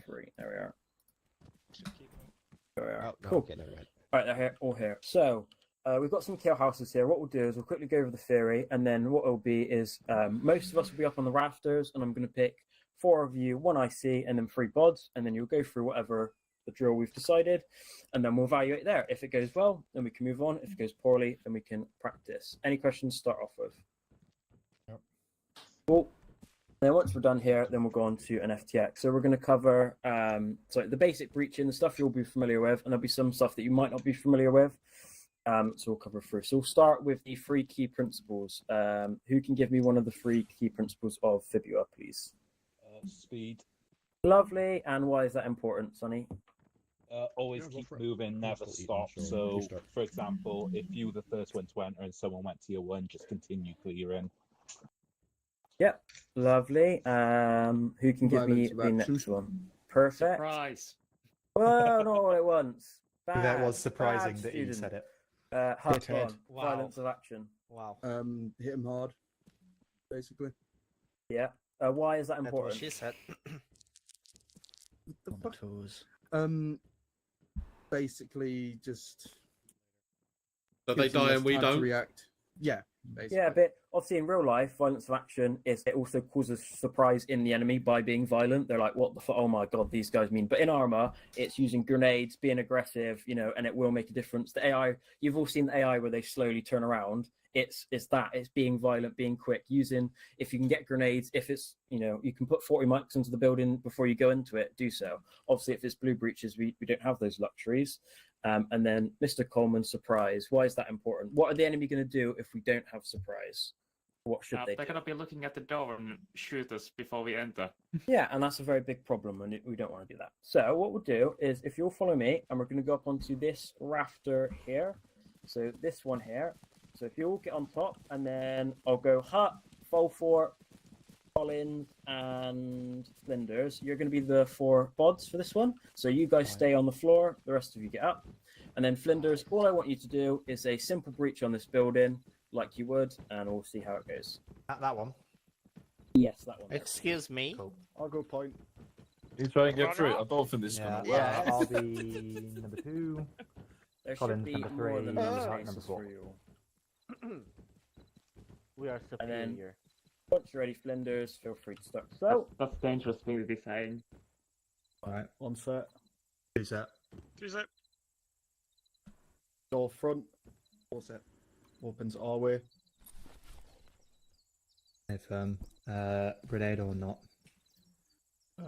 3. There we are. There we are. Oh, cool. Okay, never mind. All right, they're here, all here. So we've got some kill houses here. What we'll do is we'll quickly go over the theory, and then what it'll be is most of us will be up on the rafters, and I'm going to pick 4 of you, 1 IC, and then 3 bods, and then you'll go through whatever the drill we've decided, and then we'll evaluate there. If it goes well, then we can move on. If it goes poorly, then we can practice. Any questions to start off with? Yep. Cool. Then once we're done here, then we'll go on to an FTX. So we're going to cover the basic breaching, the stuff you'll be familiar with, and there'll be some stuff that you might not be familiar with. So we'll cover through. So we'll start with the 3 key principles. Who can give me one of the 3 key principles of Fibula, please? Speed. Lovely. And why is that important, Sonny? always Yeah, go keep for it. moving, never Still eating, stop. sure. So, You start. for example, if you were the first one to enter and someone went to your one, just continue clearing. Yep, lovely. Who can give me Violence of the action. next one? Perfect. Surprise! Whoa, not all at once. Bad, That was surprising bad that he student. said it. Huck, Hit go head. on. Wow. Violence of action. Wow. Hit him hard, basically. Yeah. Why is that That's what important? she said. What the fuck? Basically just. So they gives him die less and we time to don't. react. Yeah, basically. Yeah, but obviously in real life, violence of action is it also causes surprise in the enemy by being violent. They're like, "What the fuck? Oh my god, these guys mean." But in Arma, it's using grenades, being aggressive, and it will make a difference. The AI, you've all seen the AI where they slowly turn around. It's being violent, being quick, using if you can get grenades. If it's you can put 40 mics into the building before you go into it, do so. Obviously, if it's blue breaches, we don't have those luxuries. And then Mr. Coleman, surprise. Why is that important? What are the enemy going to do if we don't have surprise? What should they They're do? gonna be looking at the door and shoot us before we enter. Yeah, and that's a very big problem, and we don't want to do that. So what we'll do is, if you'll follow me, and we're going to go up onto this rafter here. So this one here. So if you all get on top, and then I'll go Hut, Folfort, Collins, and Flinders. You're going to be the 4 bods for this one. So you guys stay on the floor. The rest of you get up. And then Flinders, all I want you to do is a simple breach on this building, like you would, and we'll see how it goes. That one. Yes, that one. Excuse me. Cool. I'll go point. You try and get through it. I don't think this is Yeah, going to work. Yeah. I'll be number 2. There Collins, should be number more 3, than number enough 4. spaces for you. We are And then- superior. Once you're ready, Flinders, feel free to start. So, That's a dangerous thing to be saying. Alright, 1 set. 2 set. Door front. 4 set. Opens our way. If grenade or not.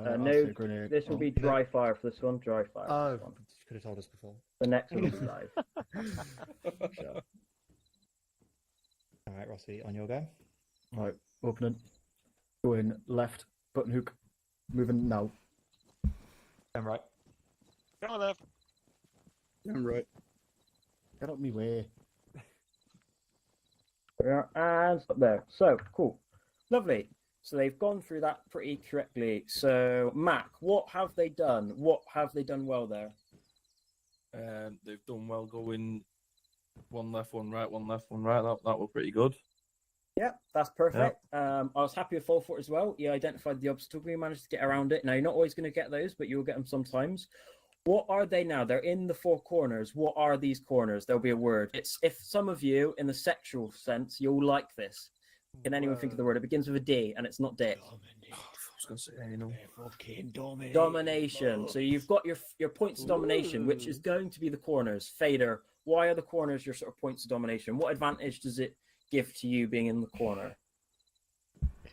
I'll no, say grenade. this will be dry fire for this one. Dry fire. Oh, For this one. could have told us before. The next one will be live. Sure. All right, Rossi, on your go. Right, opening. Going left. Button hook. Moving now. Then right. Go left. I'm right. Get up me way. There, and up there. So, cool. Lovely. So they've gone through that pretty correctly. So, Mac, what have they done? What have they done well there? They've done well going one left, one right, one left, one right. That were pretty good. Yeah, that's perfect. I was happy with Folfort as well. You identified the obstacle, you managed to get around it. Now, you're not always going to get those, but you'll get them sometimes. What are they now? They're in the 4 corners. What are these corners? There'll be a word. It's if some of you, in the sexual sense, you'll like this. Can anyone think of the word? It begins with a D, and it's not dick. I was going to say, Domination. So you've got your points of domination, which is going to be the corners. Fader, why are the corners your sort of points of domination? What advantage does it give to you being in the corner?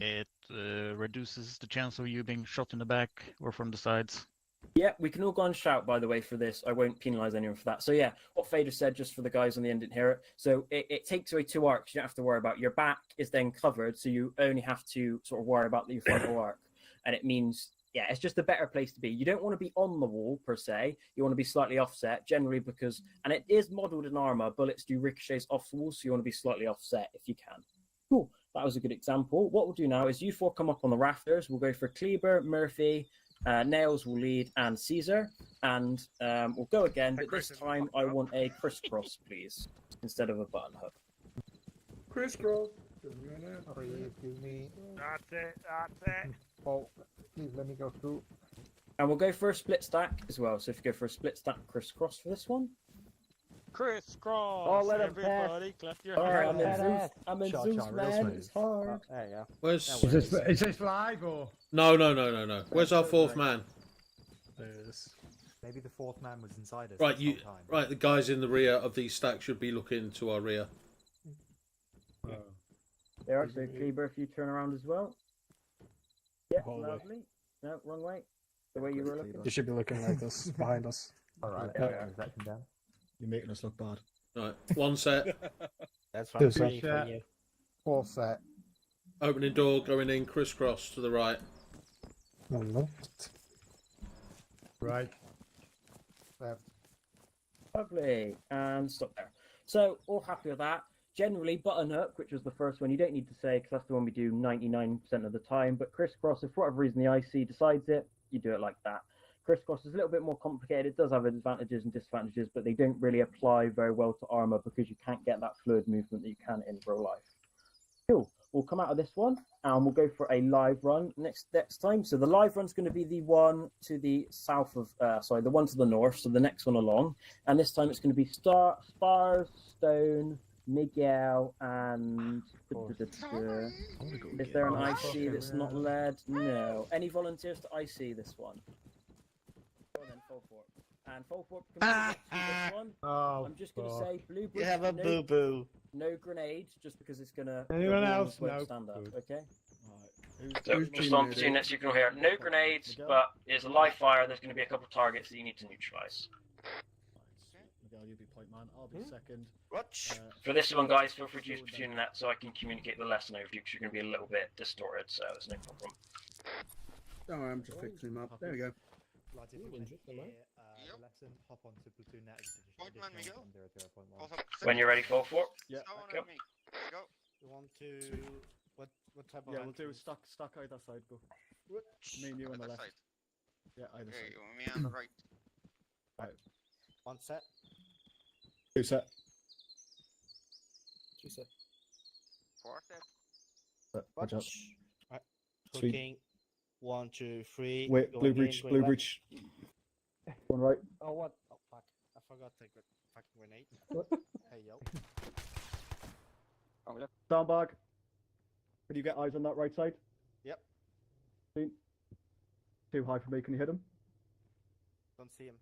It reduces the chance of you being shot in the back or from the sides. Yeah, we can all go and shout, by the way, for this. I won't penalise anyone for that. So yeah, what Fader said, just for the guys on the end didn't hear it. So it takes away 2 arcs. You don't have to worry about. Your back is then covered, so you only have to sort of worry about your frontal arc. And it means, yeah, it's just a better place to be. You don't want to be on the wall, per se. You want to be slightly offset, generally because, and it is modelled in Arma, bullets do ricochets off the wall, so you want to be slightly offset if you can. Cool, that was a good example. What we'll do now is you 4 come up on the rafters. We'll go for Kleber, Murphy, Nails will lead, and Caesar, and we'll go again, but this time I want a crisscross, please, instead of a button hook. Crisscross. Excuse me. That's it. Oh, please let me go through. And we'll go for a split stack as well. So if you go for a split stack crisscross for this one. Crisscross. Oh, let him pass. Everybody, clap your All right, hands. I'm in Shot, Zeus, shot, real man. smooth. It's hard. There you go. where's? Is this live or? No. Where's our 4th man? Maybe the 4th man was inside us. Right, this you. whole time. Right, the guys in the rear of these stacks should be looking to our rear. There are so Kleber if you turn around as well. Yeah, Whole way. lovely. No, wrong way. The way you were looking. You should be looking like this behind us. All right. Yeah. Is that come down? You're making us look bad. Right, 1 set. That's Two fine. Free for set. you. 4 set. Opening door, going in, crisscross to the right. Left. Right. Left. Lovely. And stop there. So, all happy with that. Generally, button hook, which was the first one, you don't need to say because that's the one we do 99% of the time. But crisscross, if for whatever reason the IC decides it, you do it like that. Crisscross is a little bit more complicated. It does have advantages and disadvantages, but they don't really apply very well to Arma because you can't get that fluid movement that you can in real life. Cool. We'll come out of this one and we'll go for a live run next time. So the live run's going to be the one to the south of, the one to the north, so the next one along. And this time it's going to be Spars, Stone, Miguel, and is there an IC that's not led? No. Any volunteers to IC this one? Well then, Folthorpe. And Folthorpe can be this one. Oh, I'm just going to say blue. You have a boo boo. No grenades, just because it's going to. Anyone else? No. Stand up, okay? So, just on the two next you can hear no grenades, but it's a live fire. There's going to be a couple of targets that you need to neutralize. Miguel, you'll be point man. I'll be second. Watch. For this one, guys, feel free to use tuning that so I can communicate the lesson over you because you're going to be a little bit distorted, so it's no problem. Don't worry, I'm just fixing him up. There we go. Lads, if you want to hear the lesson, hop onto Platoon Net. When you're ready, fall for it. Yeah. Okay. You want to what type of? Yeah, we'll do stack either side. Go. Me and you on the left. Yeah, either side. Me on the right. Right. One set. Two set. Two set. Four set. Watch out. Right. Sweet. Cooking. 1, 2, 3. Wait, going blue in, breach, going blue left. breach. One right. Oh what? Oh fuck! I forgot the fucking grenade. Hey yo. Oh, left. Sandbag. Can you get eyes on that right side? Yep. Seen. Too high for me. Can you hit him? Don't see him.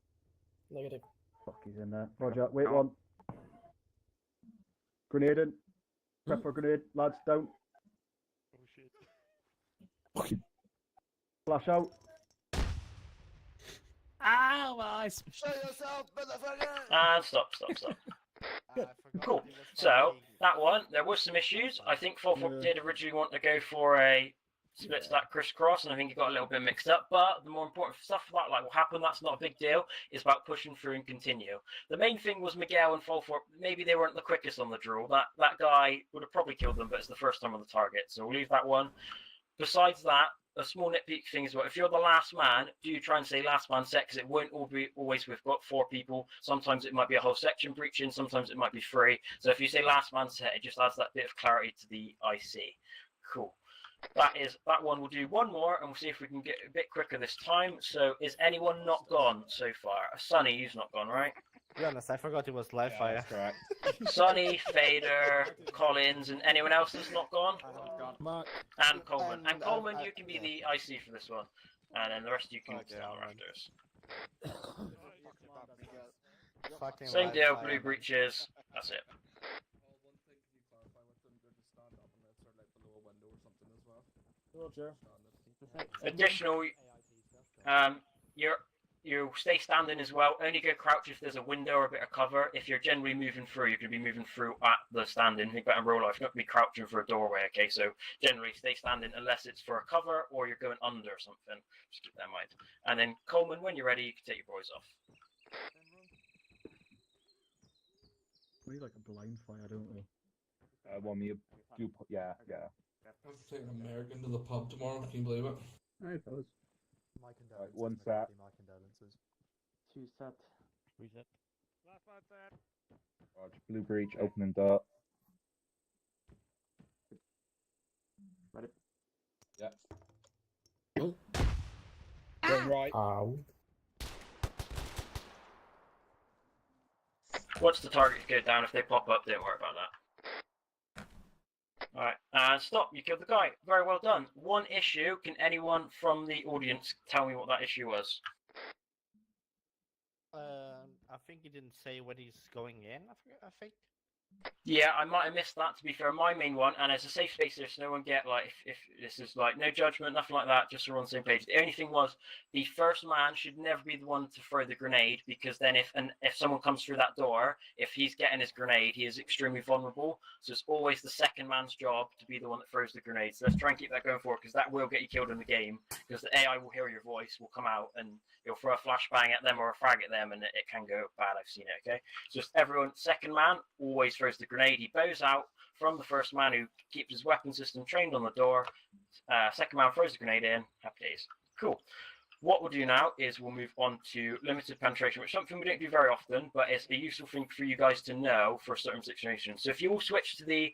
Negative. Fuck, he's in there. Roger. Wait one. Grenade in. Prep for grenade. Lads, down. Oh shit. Flash out. Ow, my eyes! Show yourself, motherfucker! And stop. Cool. So that one, there was some issues. I think Folthorpe did originally want to go for a split stack crisscross, and I think it got a little bit mixed up. But the more important stuff about like what happened, that's not a big deal. It's about pushing through and continue. The main thing was Miguel and Folthorpe. Maybe they weren't the quickest on the draw. That guy would have probably killed them, but it's the first time on the target, so we'll leave that one. Besides that, a small nitpicky thing is, well, if you're the last man, do try and say last man set, because it won't always we've got 4 people. Sometimes it might be a whole section breaching, sometimes it might be 3. So if you say last man set, it just adds that bit of clarity to the IC. Cool. That one. We'll do one more, and we'll see if we can get a bit quicker this time. So is anyone not gone so far? Sonny, you've not gone, right? To be honest, I forgot it was live fire. That's correct. Sonny, Fader, Collins, and anyone else that's not gone? Mark. And Coleman. And Coleman, you can be the IC for this one. And then the rest of you can stay on rafters. Same deal, blue breaches. That's it. Roger. Additional, you stay standing as well. Only go crouch if there's a window or a bit of cover. If you're generally moving through, you're going to be moving through at the standing. Think about in real life, you're not going to be crouching for a doorway, okay? So generally stay standing unless it's for a cover or you're going under something. Just keep that in mind. And then Coleman, when you're ready, you can take your boys off. We need like a blind fire, don't we? Yeah. I'm taking American to the pub tomorrow. Can you believe it? Alright, fellas. My condolences. one set. My condolences. 2 set. Reset. Last one set. Roger. Blue breach, opening door. Ready? Yeah. Going right. Ow. Once the targets go down, if they pop up, don't worry about that. Alright, and stop. You killed the guy. Very well done. One issue. Can anyone from the audience tell me what that issue was? I think he didn't say when he's going in. I think. Yeah, I might have missed that, to be fair. My main one, and it's a safe space there, so no one get, like, if this is, like, no judgment, nothing like that, just so we're on the same page. The only thing was, the first man should never be the one to throw the grenade, because then if someone comes through that door, if he's getting his grenade, he is extremely vulnerable. So it's always the second man's job to be the one that throws the grenade. So let's try and keep that going forward, because that will get you killed in the game, because the AI will hear your voice, will come out, and you'll throw a flashbang at them or a frag at them, and it can go bad. I've seen it, okay? So just everyone, second man always throws the grenade. He bows out from the first man who keeps his weapon system trained on the door. Second man throws the grenade in. Happy days. Cool. What we'll do now is we'll move on to limited penetration, which is something we don't do very often, but it's a useful thing for you guys to know for certain situations. So if you all switch to the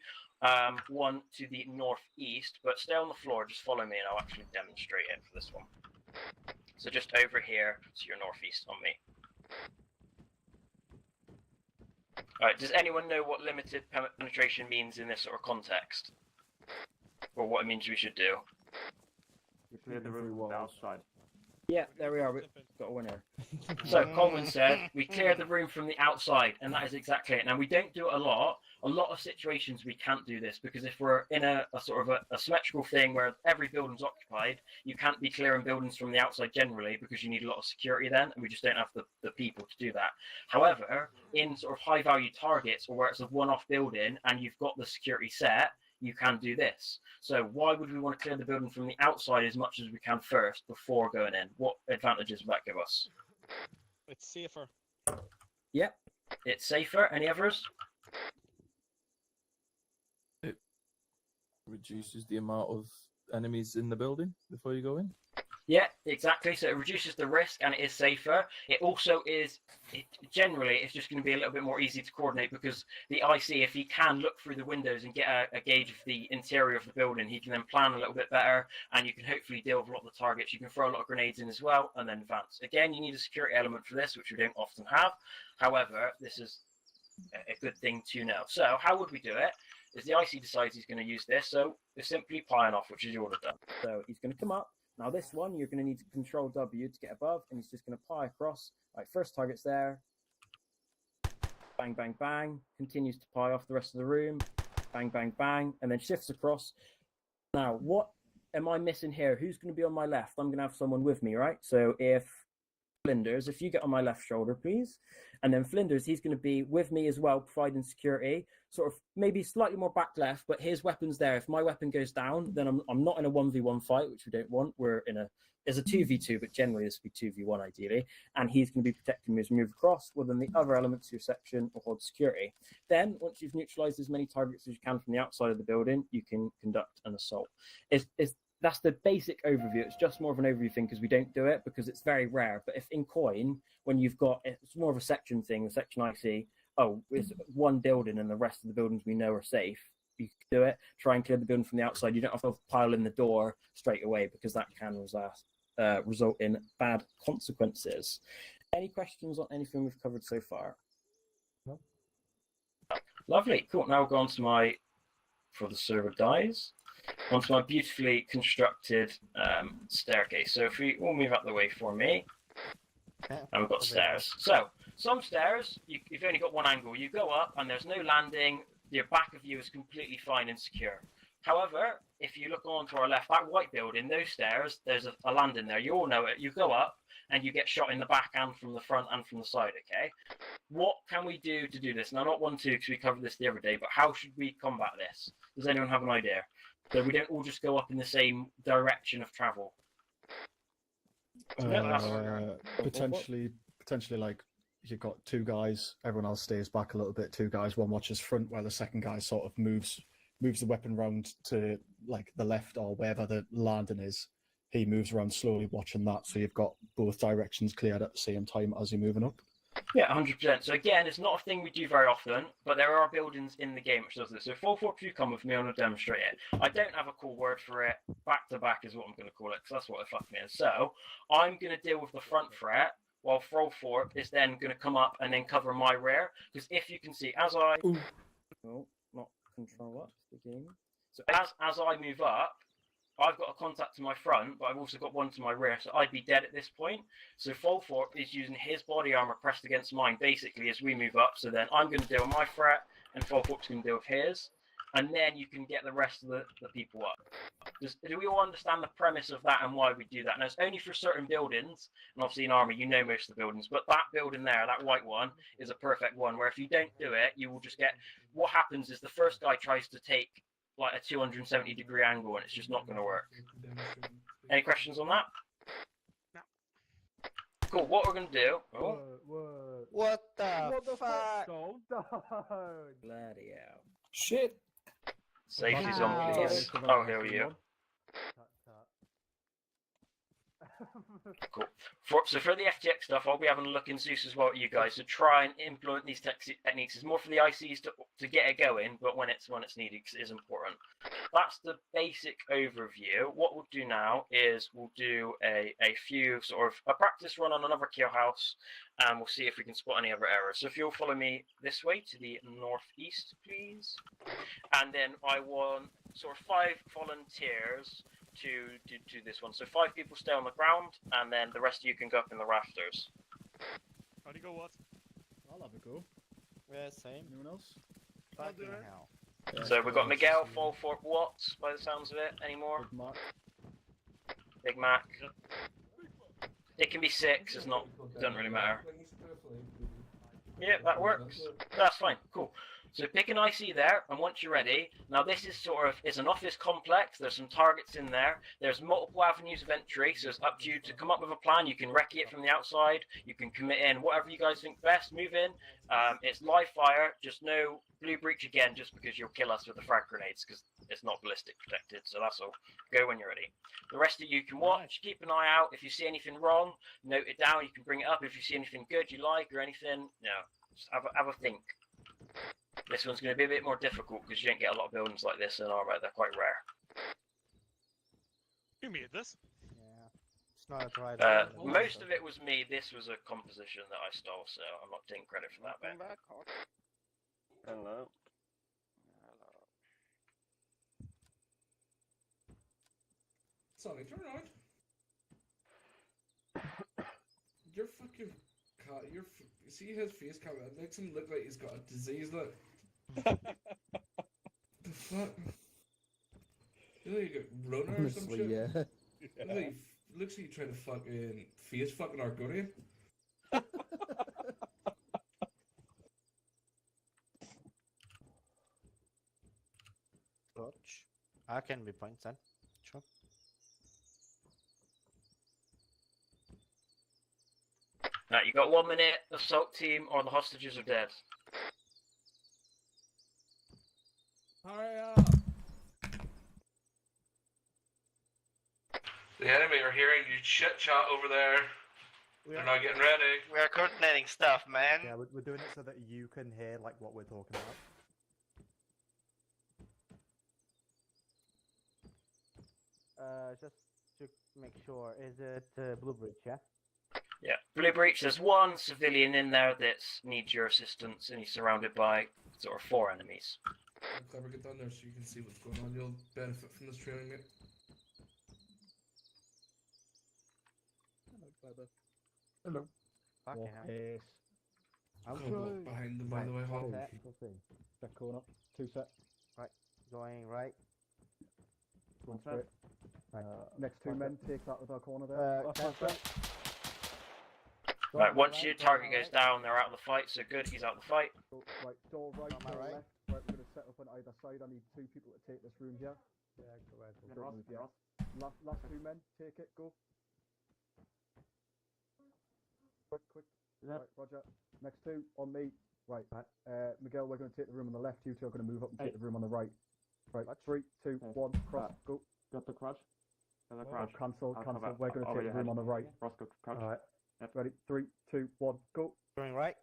one to the northeast, but stay on the floor, just follow me and I'll actually demonstrate it for this one. So just over here to your northeast on me. Alright, does anyone know what limited penetration means in this sort of context? Or what it means we should do? You clear the room from the outside. Yeah, there we are. We've got a winner. So Colin said we clear the room from the outside, and that is exactly it. Now we don't do it a lot. A lot of situations we can't do this because if we're in a sort of a symmetrical thing where every building's occupied, you can't be clearing buildings from the outside generally because you need a lot of security then, and we just don't have the people to do that. However, in sort of high value targets or where it's a one-off building and you've got the security set, you can do this. So why would we want to clear the building from the outside as much as we can first before going in? What advantages would that give us? It's safer. Yep, it's safer. Any others? It reduces the amount of enemies in the building before you go in. Yeah, exactly. So it reduces the risk and it is safer. It also is, generally, it's just going to be a little bit more easy to coordinate because the IC, if he can look through the windows and get a gauge of the interior of the building, he can then plan a little bit better and you can hopefully deal with a lot of the targets. You can throw a lot of grenades in as well and then advance. Again, you need a security element for this, which we don't often have. However, this is a good thing to know. So how would we do it? Is the IC decides he's going to use this, so it's simply pieing off, which is your order done. So he's going to come up. Now this one, you're going to need to control W to get above, and he's just going to pie across. Right, first target's there. Bang, bang, bang. Continues to pie off the rest of the room. Bang, bang, bang. And then shifts across. Now, what am I missing here? Who's going to be on my left? I'm going to have someone with me, right? So if Flinders, if you get on my left shoulder, please. And then Flinders, he's going to be with me as well, providing security. Sort of maybe slightly more back left, but his weapon's there. If my weapon goes down, then I'm not in a 1v1 fight, which we don't want. We're in there's a 2v2, but generally this would be 2v1 ideally. And he's going to be protecting me as we move across, well, then the other elements of your section will hold security. Then, once you've neutralized as many targets as you can from the outside of the building, you can conduct an assault. That's the basic overview. It's just more of an overview thing because we don't do it because it's very rare. But if in coin, when you've got, it's more of a section thing, the section IC, it's one building and the rest of the buildings we know are safe, you can do it. Try and clear the building from the outside. You don't have to pile in the door straight away because that can result in bad consequences. Any questions on anything we've covered so far? No. Lovely. Cool. Now we'll go on to before the server dies, onto my beautifully constructed staircase. So if we all move out the way for me, and we've got stairs. So some stairs, you've only got one angle. You go up and there's no landing. Your back of you is completely fine and secure. However, if you look on to our left, that white building, those stairs, there's a landing there. You all know it. You go up and you get shot in the back and from the front and from the side, okay? What can we do to do this? Now, not 1-2 because we covered this the other day, but how should we combat this? Does anyone have an idea? So we don't all just go up in the same direction of travel. Potentially, like you've got two guys, everyone else stays back a little bit. Two guys, one watches front, while the second guy sort of moves the weapon round to like the left or wherever the landing is. He moves around slowly, watching that. So you've got both directions cleared at the same time as you're moving up. Yeah, 100%. So again, it's not a thing we do very often, but there are buildings in the game which does this. So 442, come with me, I'm going to demonstrate it. I don't have a cool word for it. Back to back is what I'm going to call it, because that's what it fucking is. So I'm going to deal with the front threat, while 4 is then going to come up and then cover my rear. Because if you can see, as I... Oh, not control up the game. So as I move up, I've got a contact to my front, but I've also got one to my rear, so I'd be dead at this point. So 4 is using his body armor pressed against mine, basically, as we move up. So then I'm going to deal with my threat, and Foghorn's going to deal with his, and then you can get the rest of the people up. Do we all understand the premise of that and why we do that? Now, it's only for certain buildings, and obviously in Arma, you know most of the buildings, but that building there, that white one, is a perfect one, where if you don't do it, you will just get... What happens is the first guy tries to take like a 270-degree angle, and it's just not going to work. Any questions on that? No. Cool, what we're going to do... Oh, What the fuck? Don't, don't. bloody hell. Shit. Safety's Wow. on, please. Oh, here we go. Cool. So for the FTX stuff, I'll be having a look in Zeus as well at you guys to try and implement these techniques. It's more for the ICs to get it going, but when it's needed, because it is important. That's the basic overview. What we'll do now is we'll do a few sort of a practice run on another kill house, and we'll see if we can spot any other errors. So if you'll follow me this way to the northeast, please, and then I want sort of 5 volunteers to do this one. So 5 people stay on the ground, and then the rest of you can go up in the rafters. How do you go, what? I'll have a go. Yeah, same. Anyone else? Fucking hell. So we've got Miguel, full for Watts, by the sounds of it. Any more? Good mark. Big Mac. It can be 6. It's not. Doesn't really matter. Yeah, that works. That's fine. Cool. So pick an IC there, and once you're ready, now this is sort of, it's an office complex, there's some targets in there, there's multiple avenues of entry, so it's up to you to come up with a plan. You can recce it from the outside, you can commit in, whatever you guys think best, move in. It's live fire, just no blue breach again, just because you'll kill us with the frag grenades, because it's not ballistic protected, so that's all. Go when you're ready. The rest of you can watch, keep an eye out. If you see anything wrong, note it down, you can bring it up. If you see anything good you like or anything, just have a think. This one's going to be a bit more difficult because you don't get a lot of buildings like this in Arma. They're quite rare. You made this? Yeah. It's not a right. Most of it was me. This was a composition that I stole, so I'm not taking credit for that bit. Hello. Sonic, you're right. Your fucking cat, you see his face cam, it makes him look like he's got a disease, look. The fuck? You know, you got Rona or some shit? yeah. Looks like you trying to fucking face fucking Argonian. I can be points then. Sure. Now, you got 1 minute, assault team, or the hostages are dead. Hurry up! The enemy are hearing you shit chat over there. They're not getting ready. We are coordinating stuff, man. Yeah, we're doing it so that you can hear like what we're talking about. Just to make sure, is it Blue Bridge, yeah? Yeah. Blue Breach, there's 1 civilian in there that needs your assistance, and he's surrounded by sort of 4 enemies. Clever, get down there so you can see what's going on. You'll benefit from this training, mate. Hello, Clever. Hello. Fucking hell. Yes. I'll walk behind them, by the way, Hall. Check corner. 2 set. Going right. One straight. Next 2 men, take that with our corner there. Right, once your target goes down, they're out of the fight, so good, he's out of the fight. Right, door right, On my door right. left. Right, we're going to set up on either side. I need 2 people to take this room here. Yeah, go ahead. Don't move yet. Last 2 men, take it, go. Quick. Right, Roger. Next 2, on me. Right, Miguel, we're going to take the room on the left. You 2 are going to move up and take the room on the right. Right, 3, 2, 1, cross, go. Got the crouch. Got the Oh, crouch. cancel. I'll cover- We're going to over take your the room head. on the right. Cross, go, crouch. Alright. Yep. Ready? 3, 2, 1, go. Going right.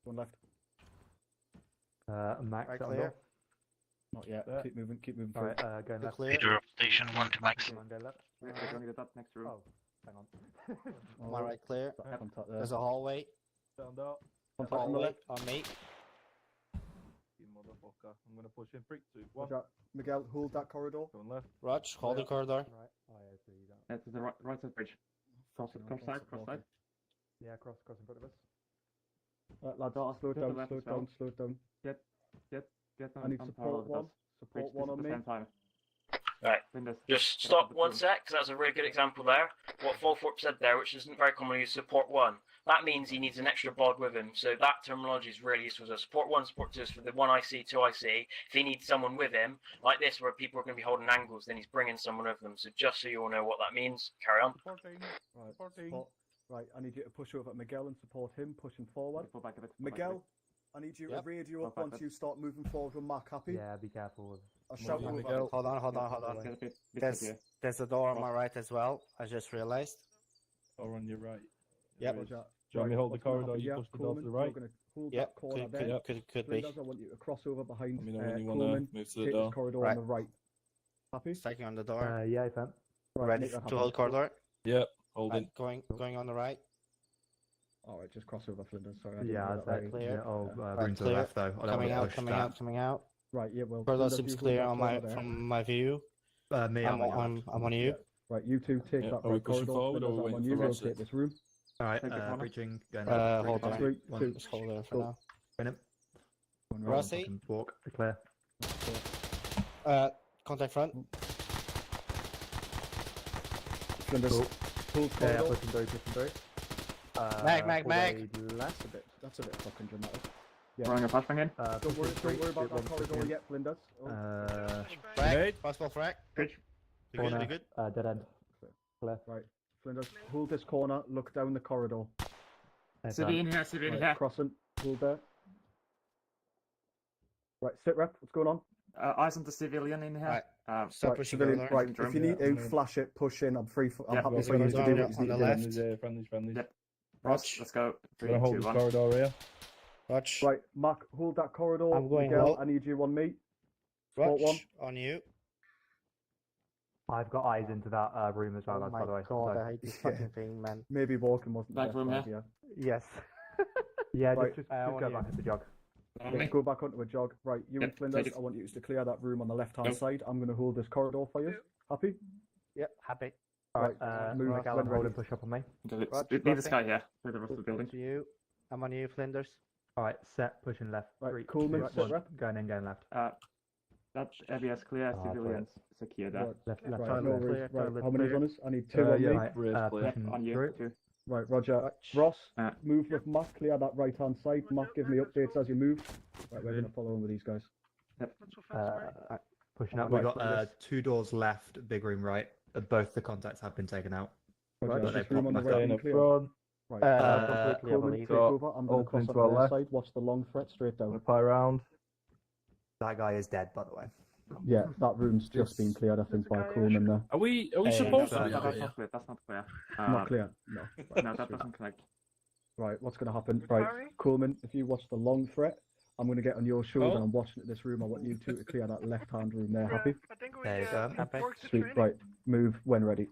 1 left. Max, Right, on clear. door. Not yet. Yeah. Keep moving through. Alright, going Go left. clear. Leader of station 1 to max. Come on, go left. We're going to get that next room. Oh, hang on. On my right, clear. Got contact there. There's a hallway. Stand up. Contact on the Hallway left. on me. You motherfucker. I'm gonna push in 3, 2, 1. Roger. Miguel, hold that corridor. Going left. Rog, hold the corridor. Right. Oh, yeah, so you don't. To the right side bridge. Cross side. Yeah, cross in front of us. Lads, Door, slow it to the down, left slow as it down, well. slow it down. Yep. Get I need support one. Support one on me. Right. Just stop 1 sec, because that's a really good example there. What Fulthorpe said there, which isn't very commonly used, support 1. That means he needs an extra bod with him, so that terminology is really useful. So support 1, support 2 is for the 1 IC, 2 IC. If he needs someone with him, like this, where people are going to be holding angles, then he's bringing someone with them. So just so you all know what that means, carry on. Right, I need you to push over at Miguel and support him, pushing forward. Miguel, I need you to radio up once you start moving forward with Mark. Happy? Yeah, be careful. I'll shout over. Hold on. There's a door on my right as well. I just realized. Or on your right. Yep. Do you want me to hold the corridor? You push the door to the right. Yep. Could be. I want you to cross over behind. Let me know when you want Coleman, to move to the take door. this corridor on the right. Happy? Striking on the door. Yeah, I can. Ready to hold corridor. Yep. Holding. Going on the right. Alright, just cross over Flinders. Sorry. Yeah, Right, clear. Room to the left though. I don't Coming want to out, push that. coming out. Right, yeah, well. Corridor Flinders, seems you hold clear that on corner there. from my view. Me, I'm on you. Right, you two take Yeah, that are we right pushing corridor. forward or Flinders, are we I'm on waiting you. for We'll Ross? take this room. Alright, breaching. Going Hold on. 3, 2, Just hold there for go. now. Win it. Rossi. Walk. Clear. Contact front. Flinders, pull Yeah, corridor. pushing through. Mag. That's a bit fucking dramatic. Yeah. Running a flashbang in. Don't worry about that corridor yet, Flinders. Frag. Possible frag. Bridge. Be good. Be good. Dead end. Clear. Right, Flinders, hold this corner, look down the corridor. Civilian here, civilian Right, here. crossing, hold there. Right, sit rep, what's going on? Eyes on the civilian in here. Stop Right, pushing civilian, corridor. right, if you need to flash it, push in, I'm free for, I'm Yeah, happy well, for you to do what you on need the to do. left. Friendlies. Yep. Watch. Let's go. 3, Gonna hold 2, this 1. corridor here. Watch. Right, Mark, hold that corridor. I'm going Miguel, low. I need you on me. Spot one. Watch on you. I've got eyes into that room as well, Oh lads, my by the way. god, So- I hate this fucking thing, man. Maybe walking wasn't the Back best room here. idea. Yes. Yeah, Right, just I go want back you. to the jog. Let's go back onto a jog. Right, you and Yep, Flinders, take it. I want you to clear that room on the left-hand Yep. side. I'm going to hold this corridor for you. Happy? Yep, happy. Alright, move Miguel when and Roland ready. push up on me. Leave this guy here with the rest of the building. To you. I'm on you, Flinders. Alright, set, pushing left. Right, 3, Coleman, 2, sit 1. rep. Going in, going left. That area is clear, Ah, civilians secure there. Right, Left, right, side, no left. worries. clear, Right, toilet how many clear. runners? I need 2 on yeah, me. right, rear's clear. Yep, pushing on you. through. Too. Right, Roger. Watch. Ross, move with Mark, clear that right-hand side. Mark, give me updates as you move. Right, we're going to follow on with these guys. Pushing up. We Right, got 2 doors left, big room right. Both the contacts have been taken out. Roger, But this they room on the popped back right Staying and up clear. front. Right, completely, I Coleman, believe. take over. I'm going to cross Opening on to our their left. side. Watch the long threat straight down. Pie round. That guy is dead, by the way. Yeah, that room's just been cleared, I think, by Coleman there. Are we Hey, supposed that's to be not out That's here? not clear. That's not clear. Not clear. No. No, that doesn't connect. Right, what's going to happen? Right, Coleman, if you watch the long threat, I'm going to get on your shoulder. Oh. I'm watching at this room. I want you two to clear that left-hand room there. Happy? There you go. Happy. Sweet. Right, move when ready.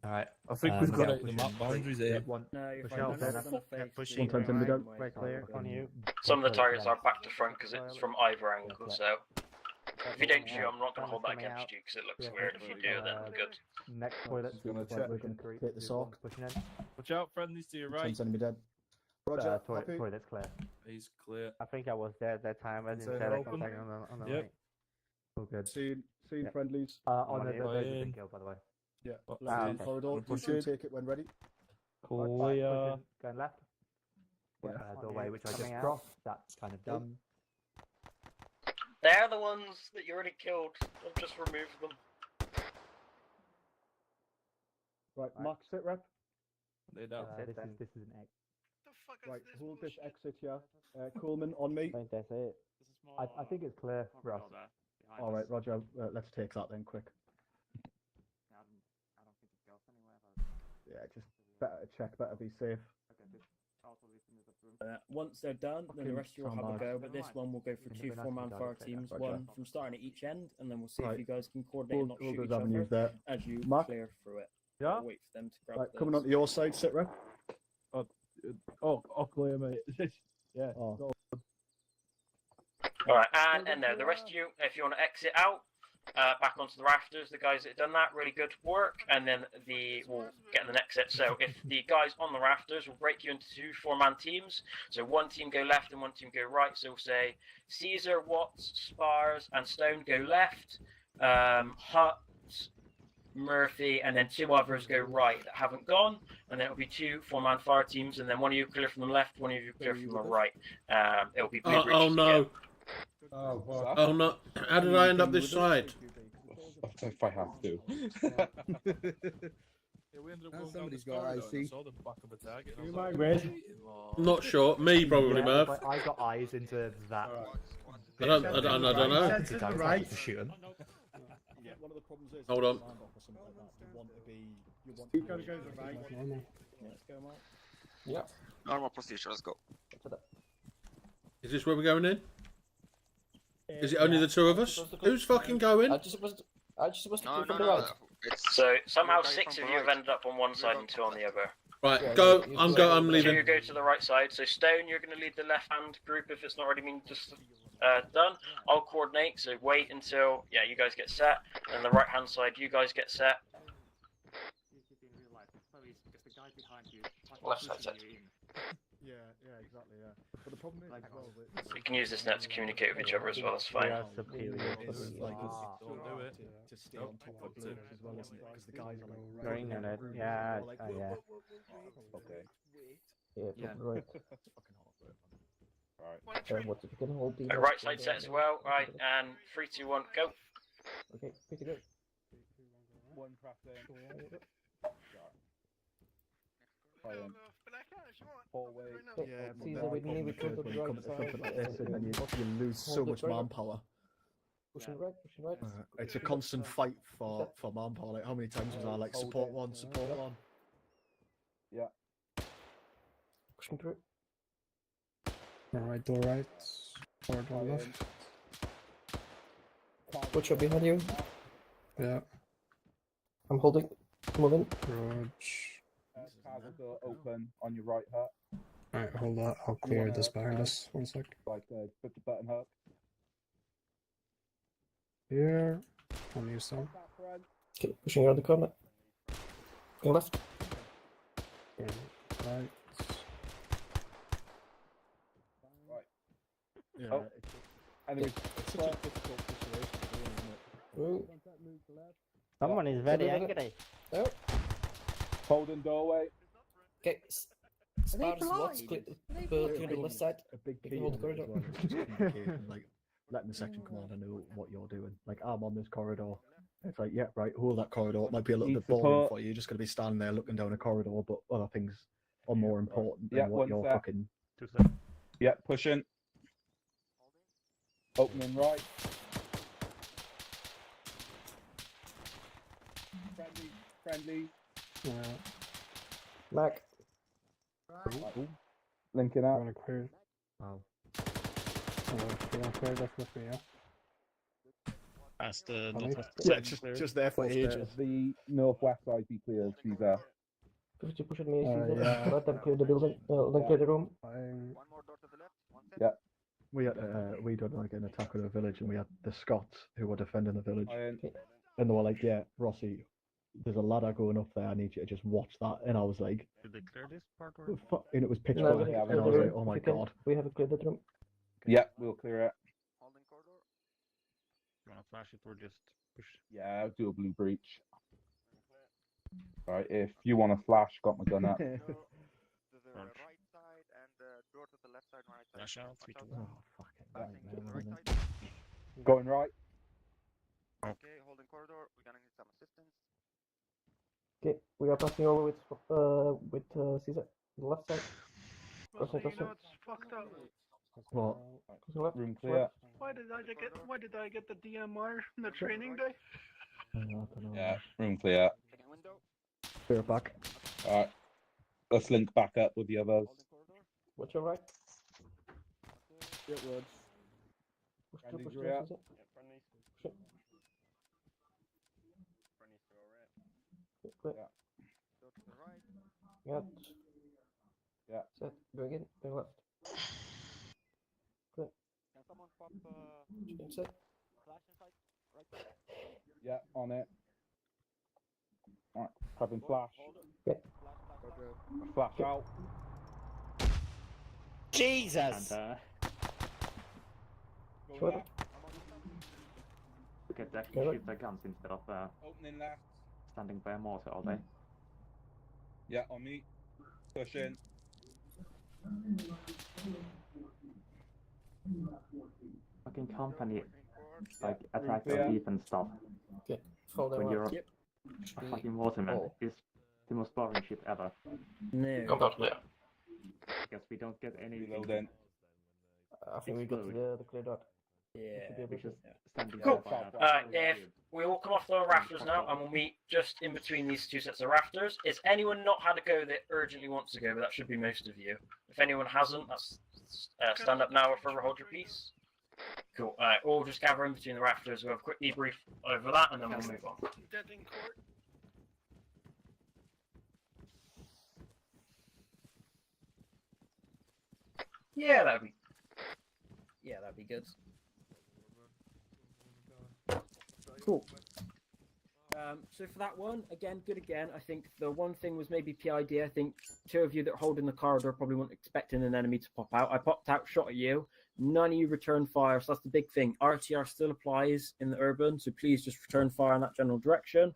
Alright. I think we've got yeah, it in the map boundaries here. One. No, you're Push fine. out Don't there. have enough faith. Pushing. One time's in the middle. Right clear on you. Some of the targets are back to front because it's from either angle, so if you don't shoot, I'm not going to hold that Coming out. against you because it looks weird. If you do, then good. Next toilet. Gonna Right, check. we're going to take the sock. Pushing in. Watch out, friendlies to your right. Someone's enemy dead. Roger, happy? Toilet's clear. He's clear. I think I was there at that time. I didn't Inside say that open. contact on the Yep. right. All good. Seen Yeah. friendlies. On the Yeah. there's a In. big kill, by the way. Yeah. Ah, Left-hand okay. corridor. You Pushing. two take it when ready. Clear. Pushing, going left. Yeah. Doorway, which I just Coming out. crossed. That's kind of dumb. They're the ones that you already killed. I've just removed them. Right, Mark, sit rep. They don't. This is an X. Right, hold this exit here. Coleman, on me. I think that's it. I think it's clear, Russ. All right, Roger. Let's take that then, quick. Yeah, just better check, better be safe. Once they're done, then the Fucking rest of you will have a sandbag. go. But this one will go for 2 4-man fire teams, Roger. one from starting at each end, and then we'll see Right. if you guys can coordinate and not All shoot those each other avenues there. as you Mark? clear through it. Yeah? I'll wait for them to grab Right, those. coming onto your side, sit rep. Oh, clear, mate. Yeah. Oh. Alright, and in there, the rest of you, if you want to exit out, back onto the rafters. The guys that have done that, really good work, and then we'll get in the next set. So if the guys on the rafters will break you into 2 4-man teams. So one team go left and one team go right. So we'll say Caesar, Watts, Spars, and Stone go left. Hut, Murphy, and then 2 others go right that haven't gone, and then it'll be 2 4-man fire teams, and then one of you clear from the left, one of you clear from the right. It'll be blue Oh no! Oh, Oh no! How did I end up this side? If I have to. Yeah, we ended up going Somebody's down got the IC. corridor and I saw the back of a target. and I was You like, might win. I'm not sure. Me probably, Yeah, Murph. but I got eyes into that. I don't know. Said to the right. To shoot him. One of the problems is Hold on. or something like that, you want to be. You gotta go to the right. Let's go, Mark. Yeah. Normal procedure, let's go. Is this where we're going in? Is it only the 2 of us? Who's fucking going? I just supposed to No, go from no, the no. right. So somehow Guy 6 from of the you have right. ended up on one side and 2 on the other. Right, go. I'm 2 leaving. you go to the right side. So Stone, you're going to lead the left-hand group if it's not already been just done. I'll coordinate. So wait until you guys get set, and the right-hand side you guys get set. Left side set. Yeah, exactly. Yeah, but the problem is as well with You can use this net to communicate with each other as well. That's fine. it's like Don't do it. to stay on top of things as well, isn't it? Because the guys are like Going in it. Yeah, yeah. Okay. Yeah, right. Right. What if you can hold the Right side set as well. Right, and 3, 2, 1, go. Okay, pretty good. One craft in. Hallway. Yeah, but Caesar then with the me, problem we occurs come to when the you right come to something side. like this, and then you lose so Hold it much right up. manpower. Pushing right, pushing right. It's a constant fight for manpower. Like, how many times was I like support one, support one? Yeah. Pushing through. Alright, door right. Or door left. Butcher behind you. Yeah. I'm holding. Moving. Roach. Cargo door open on your right hut. Alright, hold that. I'll clear this behind us. 1 sec. Like put the button hook. Here. On you some. Okay, pushing around the corner. Going left. Right. Yeah, Oh. Enemy. it's such a difficult situation, isn't it? Ooh. Someone is very angry. Oh. Holding doorway. Okay. Spars, what's clear the left side. A big You key can hold in the it as corridor. well, just communicating, like letting the section commander know what you're doing. Like, I'm on this corridor. It's like, yeah, right, hold that corridor. It might be a little Need bit boring support. for you. You're just going to be standing there looking down a corridor, but other things are more important than Yeah, what one you're sec. fucking. Yeah, pushing. Opening right. Friendly. Yeah. Mac. Linking I'm up. gonna clear. Wow. We're gonna clear this with me, yeah? As the Funny. northwest Yeah, side clear. just there for ages. The northwest side be cleared, Caesar. Push pushing me, Caesar. yeah. Let them clear the building. Then clear the room. I'm... We done like an attack on a village, and we had the Scots who were defending the village, Iron. and they were like, "Yeah, Rossi, there's a ladder going up there. I need you to just watch that." And I was like, Did they clear this part "The or? fuck?" And it was pitch No, black, we and have I cleared was the like, room. "Oh my We can- god!" We have cleared that room. Yeah, we'll clear it. You wanna flash it or just push? Yeah, I'll do a blue breach. Right, if you want to flash, got my gun up. Flash out, 3, 2, 1. Oh, fucking nightmare, Going right. Okay, we are passing over with Caesar. The left side. Crossing, crossing. What? Crossing left. Room clear. Why did I get the DMR in the training day? I don't know. Yeah, room clear. Clear it back. Alright. Let's link back up with the others. What's your right? It would. Push through, Friendly's push through, rear. Caesar. Push it. Okay, clear. Yeah. Got. Yeah. Set. Go again. Go left. Clear. Change set. Yeah, on it. Alright, having flash. Okay. Flash out. Jesus! And, Sure. we get to actually Yeah, shoot their guns instead of Opening left. standing by a mortar all day. Yeah, on me. Push in. Fucking company, like, attack clear. on defense stuff. Okay. Fall down. When you're Yep. a fucking waterman, Oh. is the most boring shit ever. No. Combat clear. Because we don't get any. Reloading. I think we got to the clear dot. Yeah. Should be able We to. just standing Cool. there by Alright, if we all come off the rafters now, and we'll meet just in between these two sets of rafters. Is anyone not had a go that urgently wants to go? But that should be most of you. If anyone hasn't, that's stand up now or forever hold your peace. Cool. Alright, all just gather in between the rafters. We'll have a quick debrief over that, and then we'll move on. Dead in court. Yeah, that'd be good. Cool. So for that one, again, good again. I think the one thing was maybe PID. I think two of you that hold in the corridor probably weren't expecting an enemy to pop out. I popped out, shot at you. None of you returned fire, so that's the big thing. RTR still applies in the urban, so please just return fire in that general direction.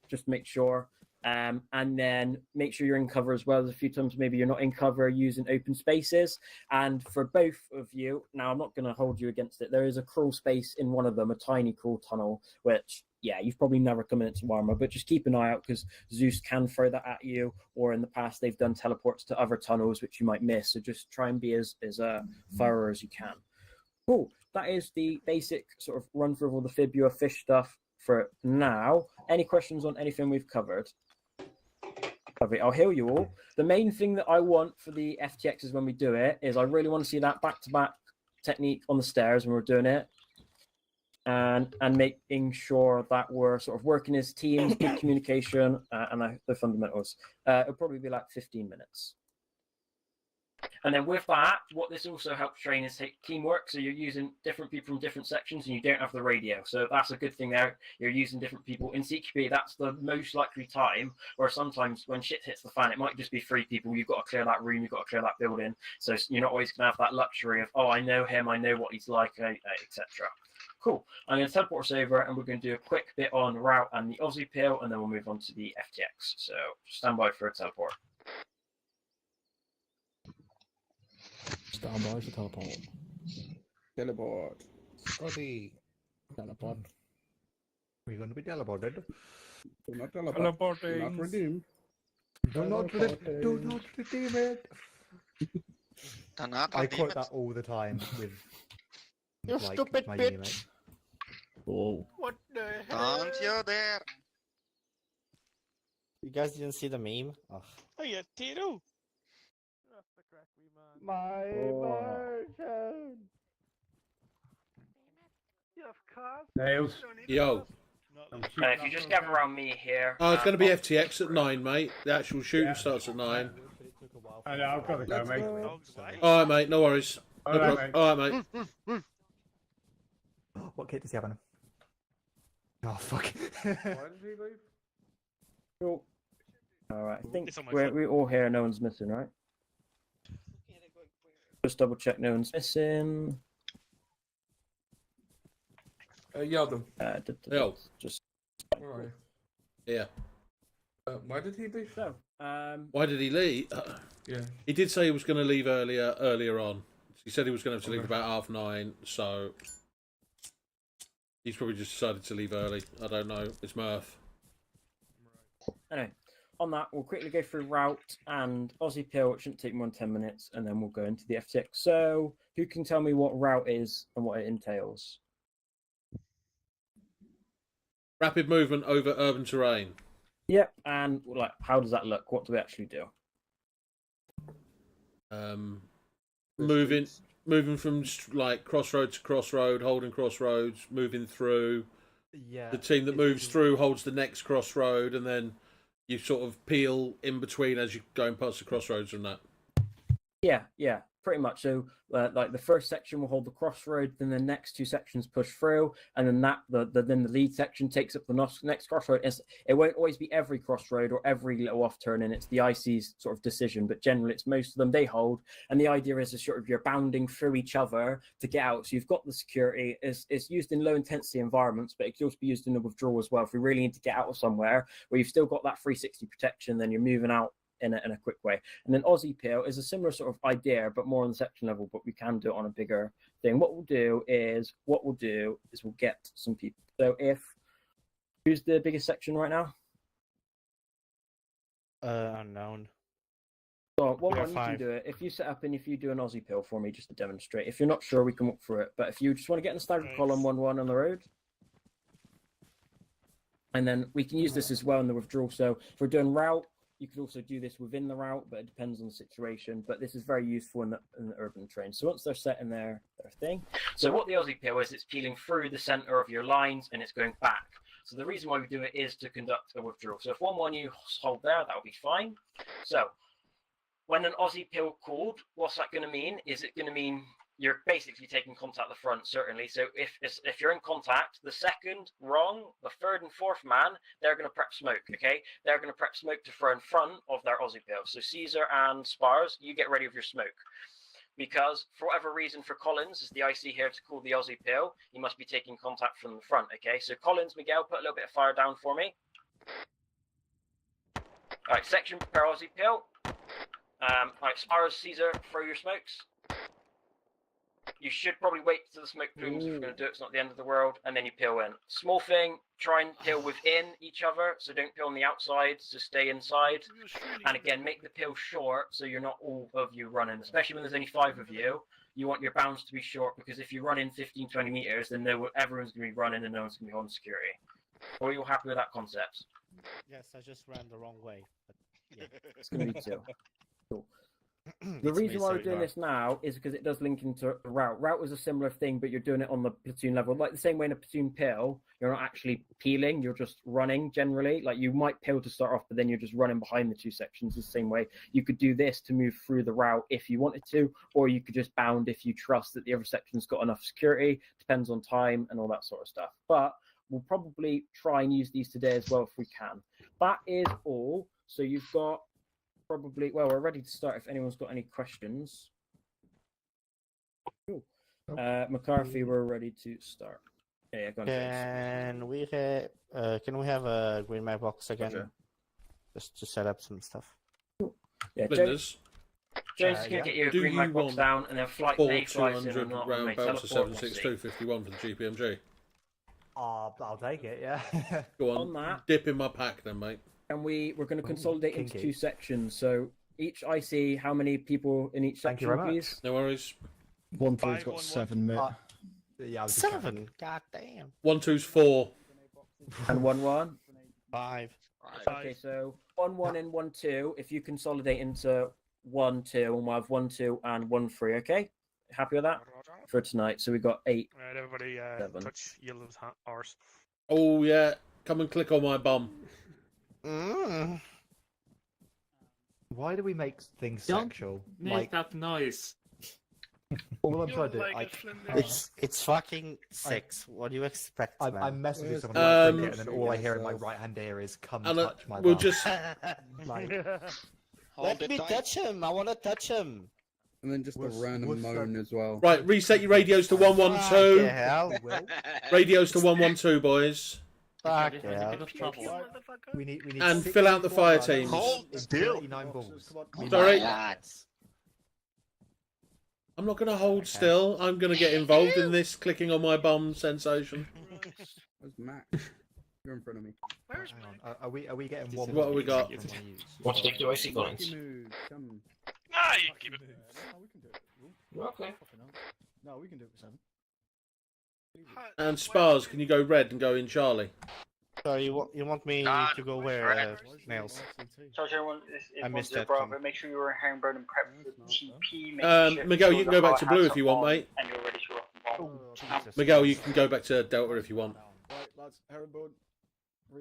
Just make sure. And then make sure you're in cover as well. There's a few times maybe you're not in cover using open spaces. And for both of you, now I'm not going to hold you against it. There is a crawl space in one of them, a tiny crawl tunnel, which, yeah, you've probably never come into Arma, but just keep an eye out because Zeus can throw that at you. Or in the past, they've done teleports to other tunnels, which you might miss. So just try and be as thorough as you can. Cool. That is the basic sort of run through of all the Fibula fish stuff for now. Any questions on anything we've covered? Lovely. I'll heal you all. The main thing that I want for the FTXs when we do it is I really want to see that back-to-back technique on the stairs when we're doing it, and making sure that we're sort of working as teams, good communication, and the fundamentals. It'll probably be like 15 minutes. And then with that, what this also helps train is teamwork. So you're using different people from different sections and you don't have the radio. So that's a good thing there. You're using different people. In CQB, that's the most likely time, or sometimes when shit hits the fan, it might just be 3 people. You've got to clear that room, you've got to clear that building. So you're not always going to have that luxury of, oh, I know him, I know what he's like, etc. Cool. I'm going to teleport us over and we're going to do a quick bit on route and the Aussie pill, and then we'll move on to the FTX. So stand by for a teleport. Stand by for teleport. Teleport. Scotty. Teleport. We're going to be teleported. Do not teleport. Teleporting. Do not redeem. Do not redeem it. I quote that all the time with You stupid my bitch. teammates. Oh. What the hell? Don't you dare! You guys didn't see the meme? Ugh. Oh, yeah, Tito. My version. You have cars? Nails. You don't need Yo. cars. If you just gather around me here. Oh, it's going to be FTX at 9, mate. The actual shooting starts at 9. I know, I've got to go, mate. All right, mate. No worries. All right, All right, mate. What kit does he have on him? Oh, fuck. Why did he leave? Cool. All right. I think It's on my we're all here. No one's missing, right? Just double check no one's missing. Yelled Yo. Just. Alright. Yeah. Why did he leave? So, Why did he leave? Yeah. He did say he was going to leave earlier on. He said he was going to have to leave about 9:30, so he's probably just decided to leave early. I don't know. It's Murph. Anyway, on that, we'll quickly go through route and Aussie pill. It shouldn't take more than 10 minutes, and then we'll go into the FTX. So, who can tell me what route is and what it entails? Rapid movement over urban terrain. Yep, and like, how does that look? What do we actually do? Moving from like crossroad to crossroad, holding crossroads, moving through. Yeah. The team that moves through holds the next crossroad, and then you sort of peel in between as you're going past the crossroads and that. Yeah, pretty much. So, like the first section will hold the crossroad, then the next 2 sections push through, and then then the lead section takes up the next crossroad. It won't always be every crossroad or every little off turn, and it's the IC's sort of decision. But generally, it's most of them they hold. And the idea is sort of you're bounding through each other to get out. So you've got the security. It's used in low intensity environments, but it could also be used in the withdrawal as well. If we really need to get out of somewhere where you've still got that 360 protection, then you're moving out in a quick way. And then Aussie Peel is a similar sort of idea, but more on the section level, but we can do it on a bigger thing. What we'll do is we'll get some people. So who's the biggest section right now? Unknown. So one you can do it. If you set up and if you do an Aussie Peel for me just to demonstrate. If you're not sure, we can walk through it. But if you just want to get in the staggered column 1-1 on the road. And then we can use this as well in the withdrawal. So if we're doing route, you could also do this within the route, but it depends on the situation. But this is very useful in the urban train. So once they're set in their thing. So what the Aussie Peel is, it's peeling through the center of your lines and it's going back. So the reason why we do it is to conduct a withdrawal. So if 1-1 you hold there, that'll be fine. So when an Aussie Peel called, what's that going to mean? Is it going to mean you're basically taking contact at the front, certainly. So if you're in contact, the second wrong, the third and fourth man, they're going to prep smoke, okay? They're going to prep smoke to throw in front of their Aussie Peel. So Caesar and Spars, you get ready with your smoke. Because for whatever reason, for Collins, is the IC here to call the Aussie Peel, he must be taking contact from the front, okay? So Collins, Miguel, put a little bit of fire down for me. All right, section prepare Aussie Peel. All right, Spars, Caesar, throw your smokes. You should probably wait till the smoke plumes if we're going to do it. It's not the end of the world. And then you peel in. Small thing, try and peel within each other. So don't peel on the outside. So stay inside. And again, make the peel short so you're not all of you running. Especially when there's only 5 of you. You want your bounds to be short because if you run in 15, 20 meters, then everyone's going to be running and no one's going to be holding security. Are you all happy with that concept? Yes, I just ran the wrong way. But yeah. It's going to be 2. Cool. The reason why we're doing this now is because it does link into route. Route is a similar thing, but you're doing it on the platoon level. Like the same way in a platoon peel, you're not actually peeling, you're just running generally. Like you might peel to start off, but then you're just running behind the 2 sections the same way. You could do this to move through the route if you wanted to, or you could just bound if you trust that the other section's got enough security. Depends on time and all that sort of stuff. But we'll probably try and use these today as well if we can. That is all. So you've got probably, well, we're ready to start if anyone's got any questions. Cool. McCarthy, we're ready to start. Yeah, go on. Can we have a green map box again? Gotcha. Just to set up some stuff. Yeah, James is going to get you a green map box down and then flight A flies in 200 and round teleport bounce to and 76251 for the GPMG. I'll take it, yeah. Go on, that. Dip in my pack then, mate. And we're going to consolidate into kinky. 2 sections. So each IC, how many people in each Thank you section, very much. please? No worries. 1-3's got 7, mate. Yeah, I was just 7. God damn. 1-2's 4. And 1-1? 5. Okay, so 1-1 and 1-2. If you consolidate into 1-2, and we'll have 1-2 and 1-3. Okay, happy with that for tonight? So we got 8. Right, everybody, 7. touch Yellow's arse. Oh yeah, come and click on my bum. Why do we make things Don't sexual? make that noise. All I'm trying to do, it's fucking 6. What do you expect, man? I'm messing with someone and then all I hear in my right hand ear is "come touch my bum." Like, Let me touch him. I want to touch him. And then just a random moan as well. Right, reset your radios to 112. Radios to 112, boys. We need and 6 fill out the people fire running teams. in 39 balls. Sorry. I'm not going to hold still. I'm going to get involved in this clicking on my bum sensation. Where's Max? You're in front of me. Where's Max? Are we getting one? What have we got? What stick do I see, Collins? Ah, you can keep it. No, we can do it. Okay. No, we can do it for 7. And Spars, can you go red and go in Charlie? So you want me to go where, Nails? Charge everyone. I missed that. But make sure you were Herringbird and prep for TP. Miguel, you can go back to blue if you want, mate. And you're ready to rock. Miguel, you can go back to Delta if you want. Right, lads, herringbone.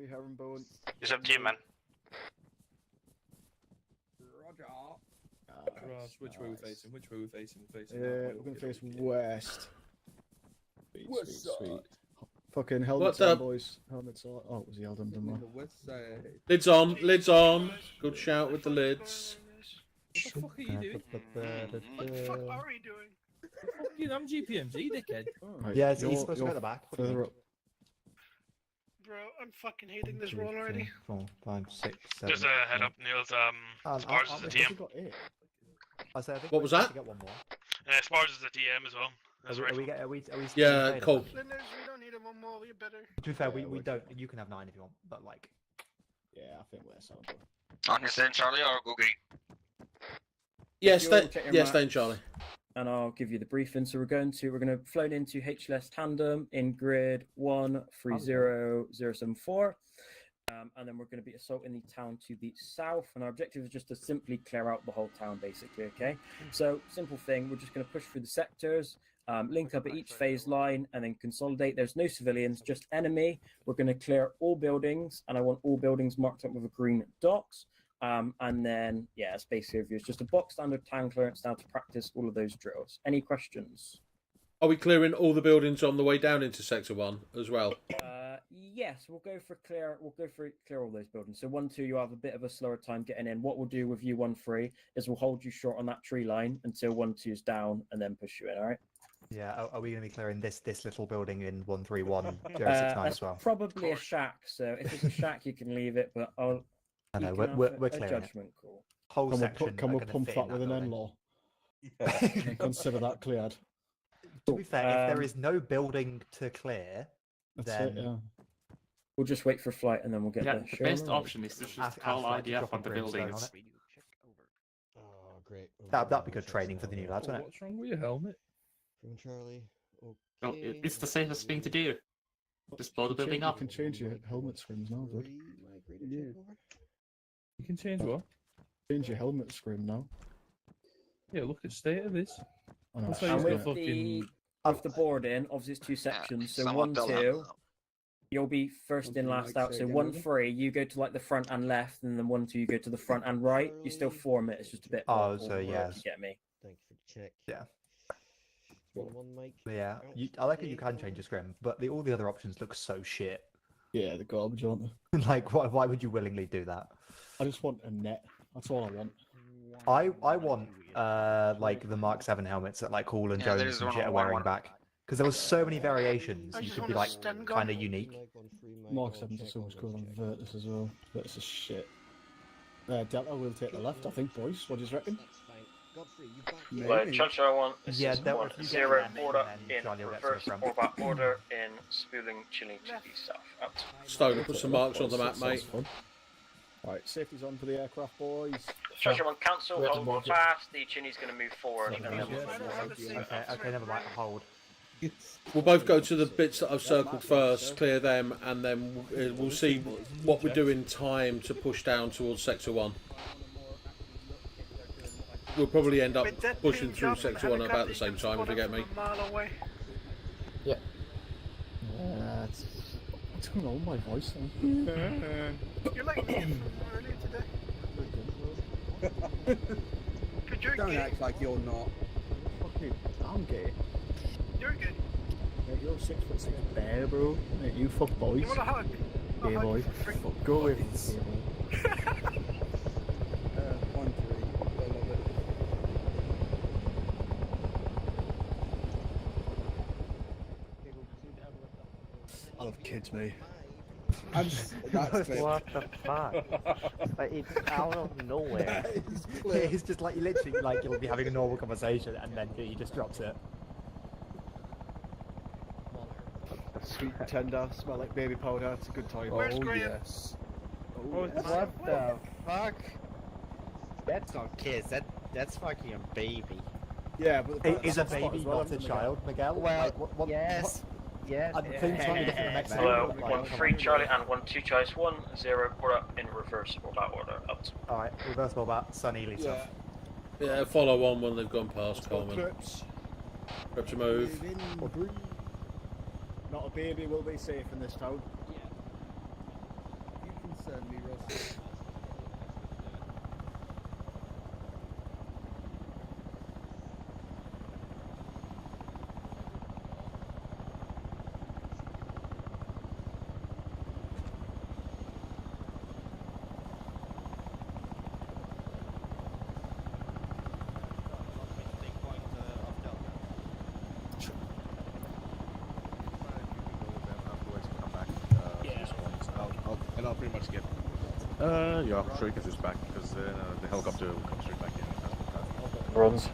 Herringbone. It's up to you, man. Roger. Ross, which way we facing? Which way we facing? We're facing. We're gonna face west. West Sweet. Fucking helmets on, boys. Helmets on. Oh, it was the Eldon, didn't The west side. Lids on, lids on. Good shout with the lids. What the fuck are you doing? What the fuck are we doing? Fucking, I'm GPMG, dickhead. Right, Yeah, he's supposed to go at the back. Further up. Bro, I'm fucking hating this roll already. 4, 5, 6, 7. Just a head up, Niels. Spars is the TM. What was that? Get one more. Spars is the TM as well. That's right. Are we Yeah, cool. Flinders, we don't need it one more, we better. To be fair, we don't. You can have 9 if you want, but like. Yeah, I think we're solid. Understand, Charlie, or go green? Yeah, You'll check your stay in Charlie. And I'll give you the briefing. So we're going to float into HLS tandem in grid 130074. And then we're going to be assaulting the town to the south. And our objective is just to simply clear out the whole town, basically. Okay. So simple thing. We're just going to push through the sectors, link up at each phase line, and then consolidate. There's no civilians, just enemy. We're going to clear all buildings, and I want all buildings marked up with a green dot. And then, yeah, it's basically it's just a box standard town clearance now to practice all of those drills. Any questions? Are we clearing all the buildings on the way down into Sector 1 as well? Yes, we'll go for clear all those buildings. So 1, 2, you have a bit of a slower time getting in. What we'll do with you 1, 3 is we'll hold you short on that tree line until 1, 2 is down, and then push you in. All right. Yeah, are we going to be clearing this little building in 131069 as well? Probably a shack. So if it's a shack, you can leave it. But I know we're clearing judgment call. Whole section. Can we pump that with an in-law? Consider that cleared. To be fair, if there is no building to clear, then yeah. We'll just wait for flight and then we'll get Yeah, the the best option is to just call IDF on the buildings. Oh, great. That'd be good training for the new lads, wouldn't it? What's wrong with your helmet? From Charlie. Well, it's the safest thing to do. Just blow the building up. You can change your helmet scrims now, bud. You can change what? Change your helmet scrim now. Yeah, look at the state of this. Oh, That's no, how you with got With the boarding, obviously it's 2 sections. So 1, 2, you'll be first in, last out. So 1, 3, you go to like the front and left, and then 1, 2, you go to the front and right. You still form it. It's just a bit. Oh, so yeah. You get me? Thank you for the check. Yeah. One, Mike. Yeah, I like that you can change your scrim, but all the other options look so shit. Yeah, the garbage, aren't they? Like, why would you willingly do that? I just want a net. That's all I want. I want like the Mark 7 helmets that like Hall and Jones and shit are wearing back, because there was so many variations. You could be like kind of unique. Mark 7s are so much cooler on Virtus as well. Virtus is shit. Delta will take the left, I think, boys. What do you reckon? Like, Chacha, I want Yeah, that one, was 0 order in reverse orbit order in spooling Chile to the south. Out. Stone, put some marks on the map, mate. Right, safety's on for the aircraft, boys. Chacha, one cancel, hold on fast. The Chini's going to move forward. And then Okay, never mind. Hold. We'll both go to the bits that I've circled first, clear them, and then we'll see what we do in time to push down towards Sector 1. We'll probably end up pushing through Sector 1 about the same time, if you get me. Yeah. What's going on with my voice then? You're like me earlier today. Don't act like you're not. Fucking, I'm gay. You're good. Yeah, you're 6'6" bear, bro. Mate, you fuck boys. You want a hug? Gay boy. Go with it. 1, 3. I love it. I love kids, mate. That's What the fuck? Like, it's out of nowhere. It's just like you literally like you'll be having a normal conversation and then he just drops it. Sweet tender, smell like baby powder. It's a good time. Where's Graham? Yes. What the fuck? That's not kids. That's fucking a baby. Yeah, but Is a baby not a child, Miguel? Well, like, yes. Yes. At the same time, you get to the next Hello, level, 1, 3 Charlie and 1, 2 Charlie's 1, 0 order in reverse orbit order. Out. Alright, reverse about Sunny Lisa. Yeah, follow on when they've gone past Coleman. Prep to move. Not a baby will be safe in this town. You concern me, Ross. pretty much get. Yeah, I'm sure he gets us back because the helicopter will come straight back in. Runs.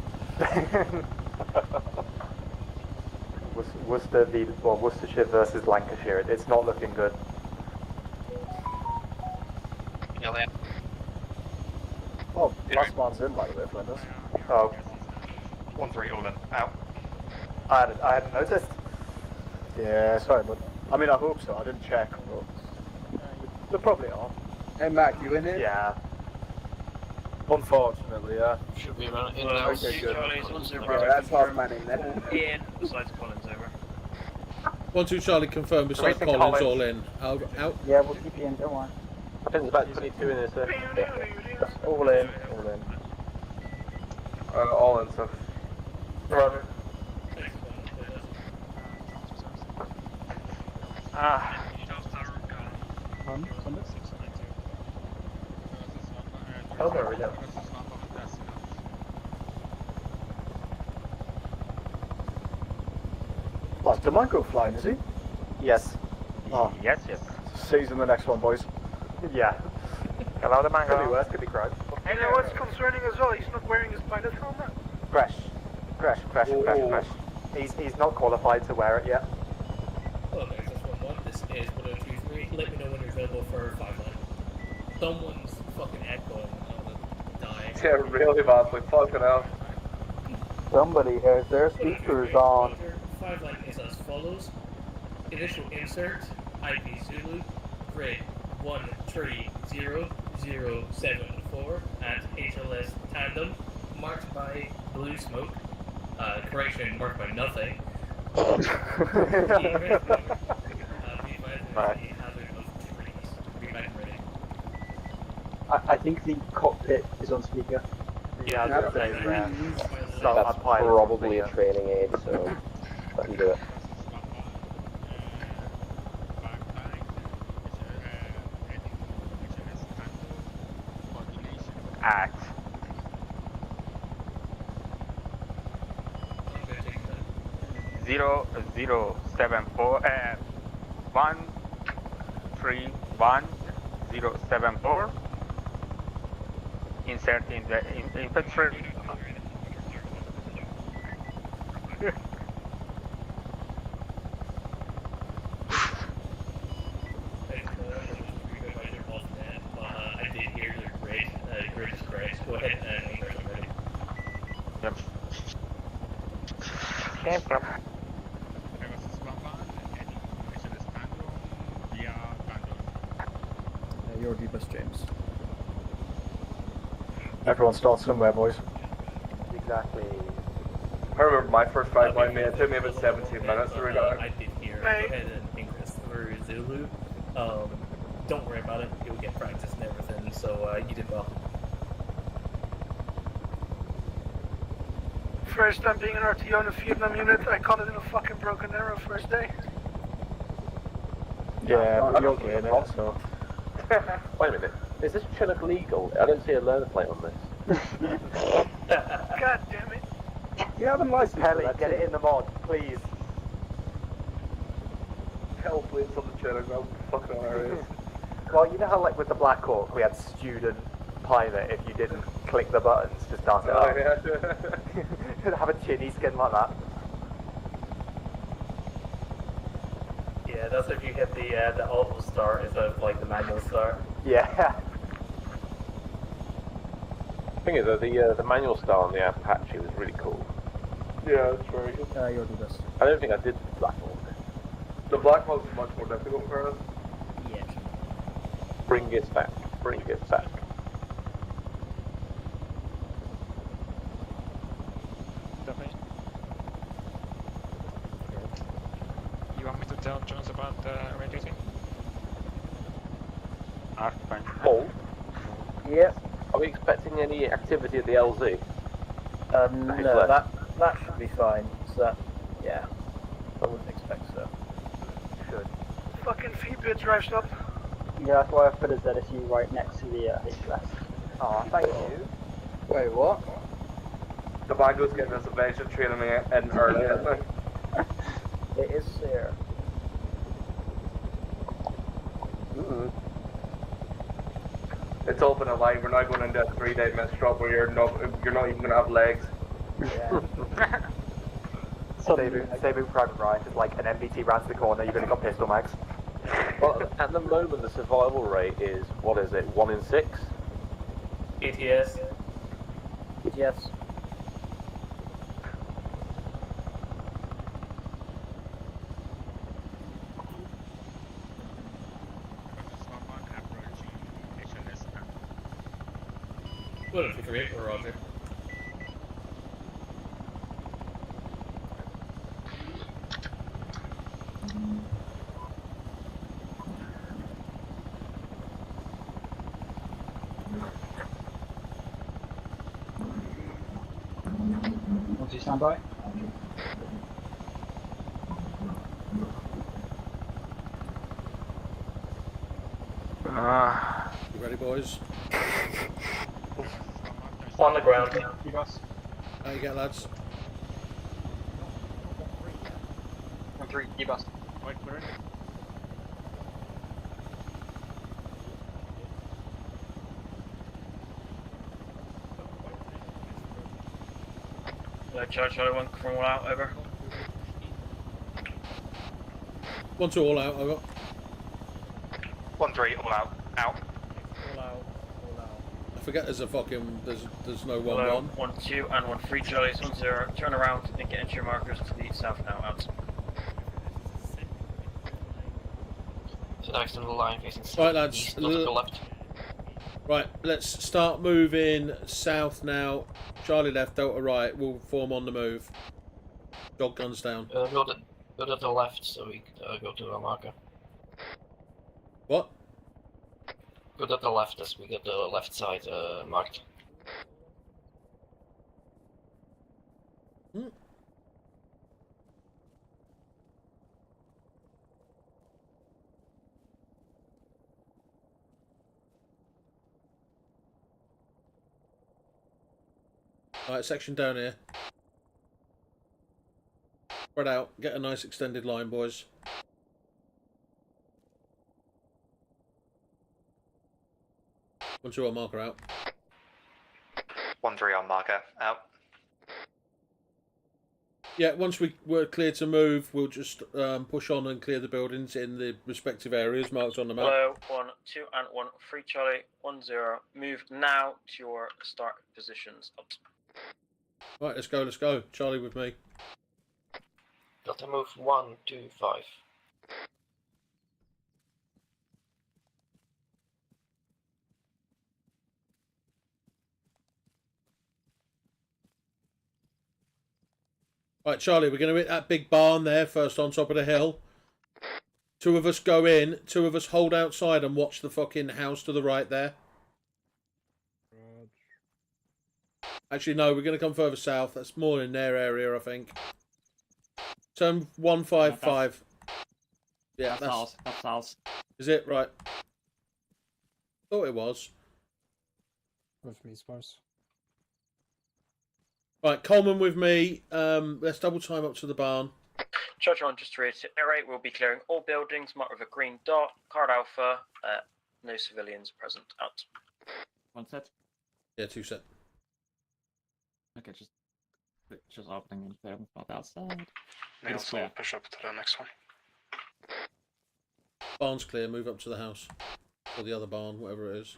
Worcestershire versus Lancashire. It's not looking good. Oh, last man's in, by the way, Flinders. Oh. 1-3 all in. Out. I hadn't noticed. Yeah, sorry, but I mean, I hope so. I didn't check, but they probably are. Hey, Mac, you in here? Yeah. Unfortunately, yeah. Should be around in now. okay, good. That's half man in there. Ian, besides Collins, over. 1-2 Charlie confirmed besides Collins all in. Out. Yeah, we'll keep you in, don't worry. I think there's about 22 in this. All in, all in. All in, so. Roger. Oh, there we go. Oh, DeMarco flying, is he? Yes. Oh. Yes. Season the next one, boys. Yeah. Hello, DeMarco. Could be worse, could be crowd. You know what's concerning as well? He's not wearing his pilot helmet. Crash. He's not qualified to wear it yet. Hello, Nexus 1-1. This is 1023. Let me know when you're available for 5 line. Someone's fucking echoing. Dying. Yeah, really badly. Fucking hell. Somebody has their speakers on. 5 line is as follows. Initial insert, IP Zulu, grid 130-074 at HLS Tandem, marked by blue smoke. Correction, marked by nothing. I think the cockpit is on speaker. Yeah, that's probably a training aid, so I can do it. Act. 0-0-7-4 1-3-1-0-7-4. Inserting the infantry. I did hear the grid. Grid is correct. Go ahead and insert them ready. Yep. Your deepest, James. Everyone starts somewhere, boys. Exactly. I remember my first 5 line, man. It took me about 17 minutes to read out. I did hear. Go ahead and increase for Zulu. Don't worry about it. You'll get practice and everything. So you did well. First time being an RTO in a Vietnam unit, I caught it in a fucking broken arrow first day. Yeah, but you're getting it, so. Wait a minute. Is this Chinook legal? I don't see a learner plate on this. God damn it. You have a license. Kelly, get it in the mod, please. Hell plates on the channel, that would be fucking hilarious. Well, you know how, like, with the Black Hawk, we had student pilot, if you didn't click the buttons to start it up. Yeah. Have a chinny skin like that. Yeah, that's if you hit the auto start instead of like the manual start. Yeah. Thing is, the manual style on the Apache was really cool. Yeah, that's very good. You'll do this. I don't think I did the Black Hawk. The Black Hawk is much more difficult for us. Yeah. Bring it back. Bring it back. You want me to tell Jones about radio team? Fine. Paul? Yeah. Are we expecting any activity at the LZ? No, that should be fine. So yeah, I wouldn't expect so. Should. Fucking feedback drives up. Yeah, that's why I put a ZSU right next to the HLS. Oh, thank you. Wait, what? The Bango's getting us evasion training in early, isn't it? It is there. It's open and light. We're not going into a 3-day mess drop where you're not even going to have legs. Saving Private Ryan is like an MBT round to the corner, you've only got pistol mags. Well, at the moment, the survival rate is, what is it, 1 in 6? ETS. ETS. What if we create or Roger? Once you stand by. You ready, boys? On the ground. You guys. How you get, lads? 1-3, you bus. Wait, we're in. Charlie 1 from all out, over. 1-2 all out, over. 1-3, all out. Out. All out. I forget there's a fucking, there's no 1-1. Hello, 1-2 and 1-3 Charlie's 1-0. Turn around and get into your markers to the south now, out. So next on the line facing south. Right, lads. East, not to the left. Right, let's start moving south now. Charlie left, Delta right. We'll form on the move. Dog guns down. Go to the left so we go to our marker. What? Go to the left as we get the left side marked. Alright, section down here. Spread out. Get a nice extended line, boys. Once you're on marker out. 1-3 on marker. Out. Yeah, once we're clear to move, we'll just push on and clear the buildings in the respective areas marked on the map. Hello, 1-2 and 1-3 Charlie 1-0. Move now to your start positions. Out. Right, let's go, let's go. Charlie with me. Got to move 1, 2, 5. Right, Charlie, we're going to hit that big barn there first on top of the hill. 2 of us go in, 2 of us hold outside and watch the fucking house to the right there. Actually, no, we're going to come further south. That's more in their area, I think. Turn 155. Yeah, that's ours. That's ours. Is it? Right. Thought it was. With me, Spars. Right, Coleman with me. Let's double time up to the barn. Charger on, just to reiterate, we'll be clearing all buildings marked with a green dot. Card Alpha, no civilians present. Out. 1 set? Yeah, 2 set. Okay, just opening and clearing not outside. Nails, so push up to the next one. Barn's clear, move up to the house. Or the other barn, whatever it is.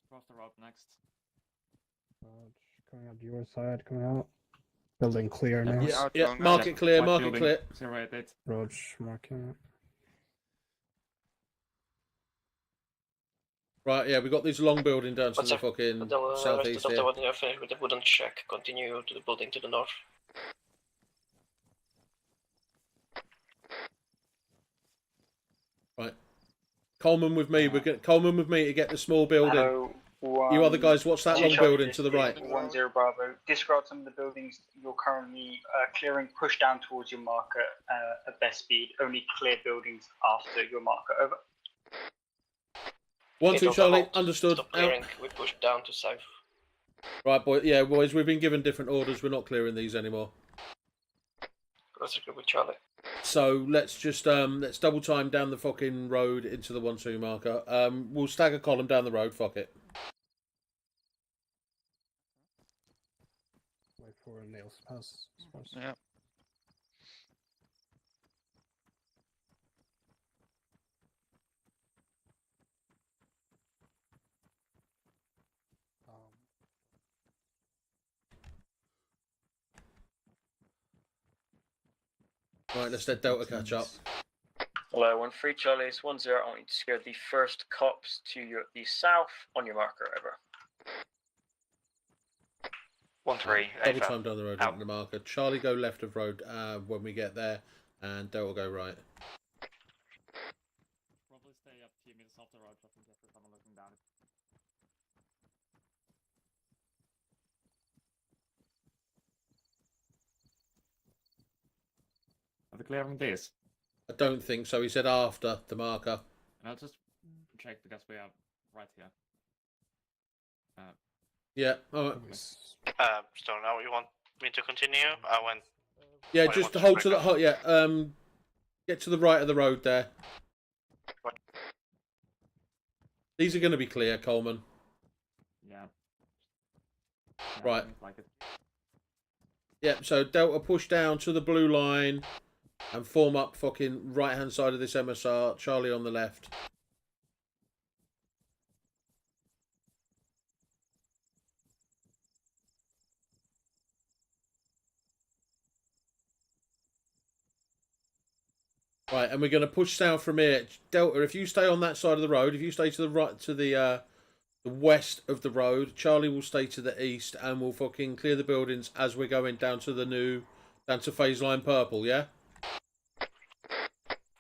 Cross the road next. Coming out to your side, coming out. Building clear now. Yeah, market clear, market clear. Road marking. Right, yeah, we got this long building down to the fucking southeast Rest here. of the finish with the wooden check. Continue to the building to the north. Right. Coleman with me. Coleman with me to get the small building. Hello, You other guys, watch that long building to the right. 10 Bravo. Disregard some of the buildings you're currently clearing. Push down towards your marker at best speed. Only clear buildings after your marker. Over. 1-2 Charlie. Understood. Stop clearing. We push down to south. Right, boy. Yeah, boys. We've been given different orders. We're not clearing these anymore. Cross with Charlie. So let's just let's double time down the fucking road into the 1-2 marker. We'll stagger column down the road. Fuck it. Wait for Neil's pass. Yeah. Right, let's let Delta catch up. Hello, 1-3 Charlie, it's 1-0. I want you to secure the first cops to the south on your marker. Over. 1-3. Double time down the road on the marker. Charlie go left of road when we get there, and Delta go right. Probably stay up 2 meters off the road, just in case there's someone looking down. Are they clearing this? I don't think so. He said after the marker. I'll just check because we are right here. Yeah. All right. So now you want me to continue? I went. Yeah, just hold to the get to the right of the road there. These are going to be clear, Coleman. Yeah. Right. Like it. Yeah. So Delta push down to the blue line and form up fucking right hand side of this MSR. Charlie on the left. Right, and we're going to push south from here. Delta, if you stay on that side of the road, if you stay to the right, to the west of the road, Charlie will stay to the east, and we'll fucking clear the buildings as we're going down to down to phase line purple. Yeah.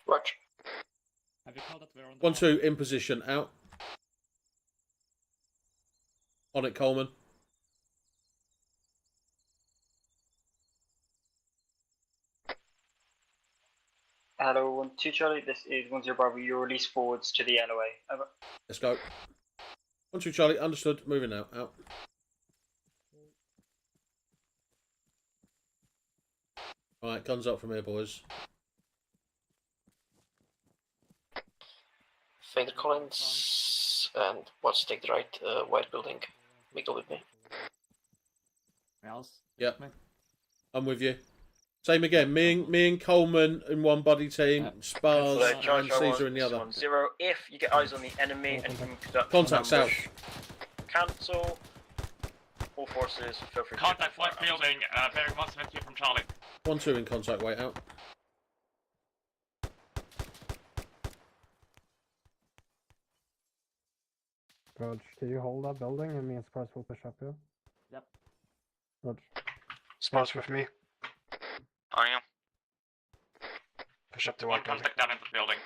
Watch. Have you called that we're on the 1-2 in position. Out. On it, Coleman. Hello, 1-2 Charlie. This is 1-0 Bravo. You release forwards to the LOA. Over. Let's go. 1-2 Charlie. Understood. Moving now. Out. All right, guns up from here, boys. Fader Collins and what's take the right white building. Miguel with me. Else? Yep. I'm with you. Same again. Me and Coleman in one buddy team. Spars and Caesar in the other. 1-0. If you get eyes on the enemy and can conduct Contact south. Cancel. All forces, feel free to Contact white building, bearing 170 from Charlie. 1-2 in contact. Wait out. Roger, do you hold that building and me and Spars will push up here? Yep. Roger. Spars with me. Are you? Push up to One contact down into the building.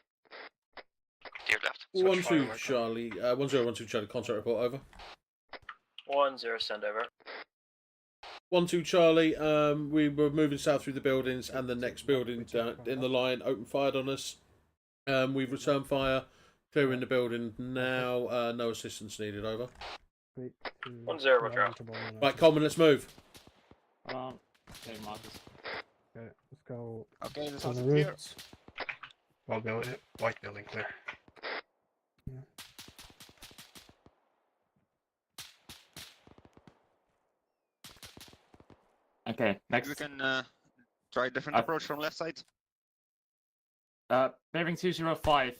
To your left. 1-2 Charlie. 1-0 Charlie. Contact report over. 1-0 send over. 1-2 Charlie. We were moving south through the buildings, and the next building in the line open fired on us. We've returned fire, clearing the building now. No assistance needed. Over. 1-0 Roger. Right, Coleman, let's move. Okay, Marcus. Okay, let's go. Okay, this on is the clear. roofs. White building clear. Okay, next. We can try a different approach from left side. Bearing 205.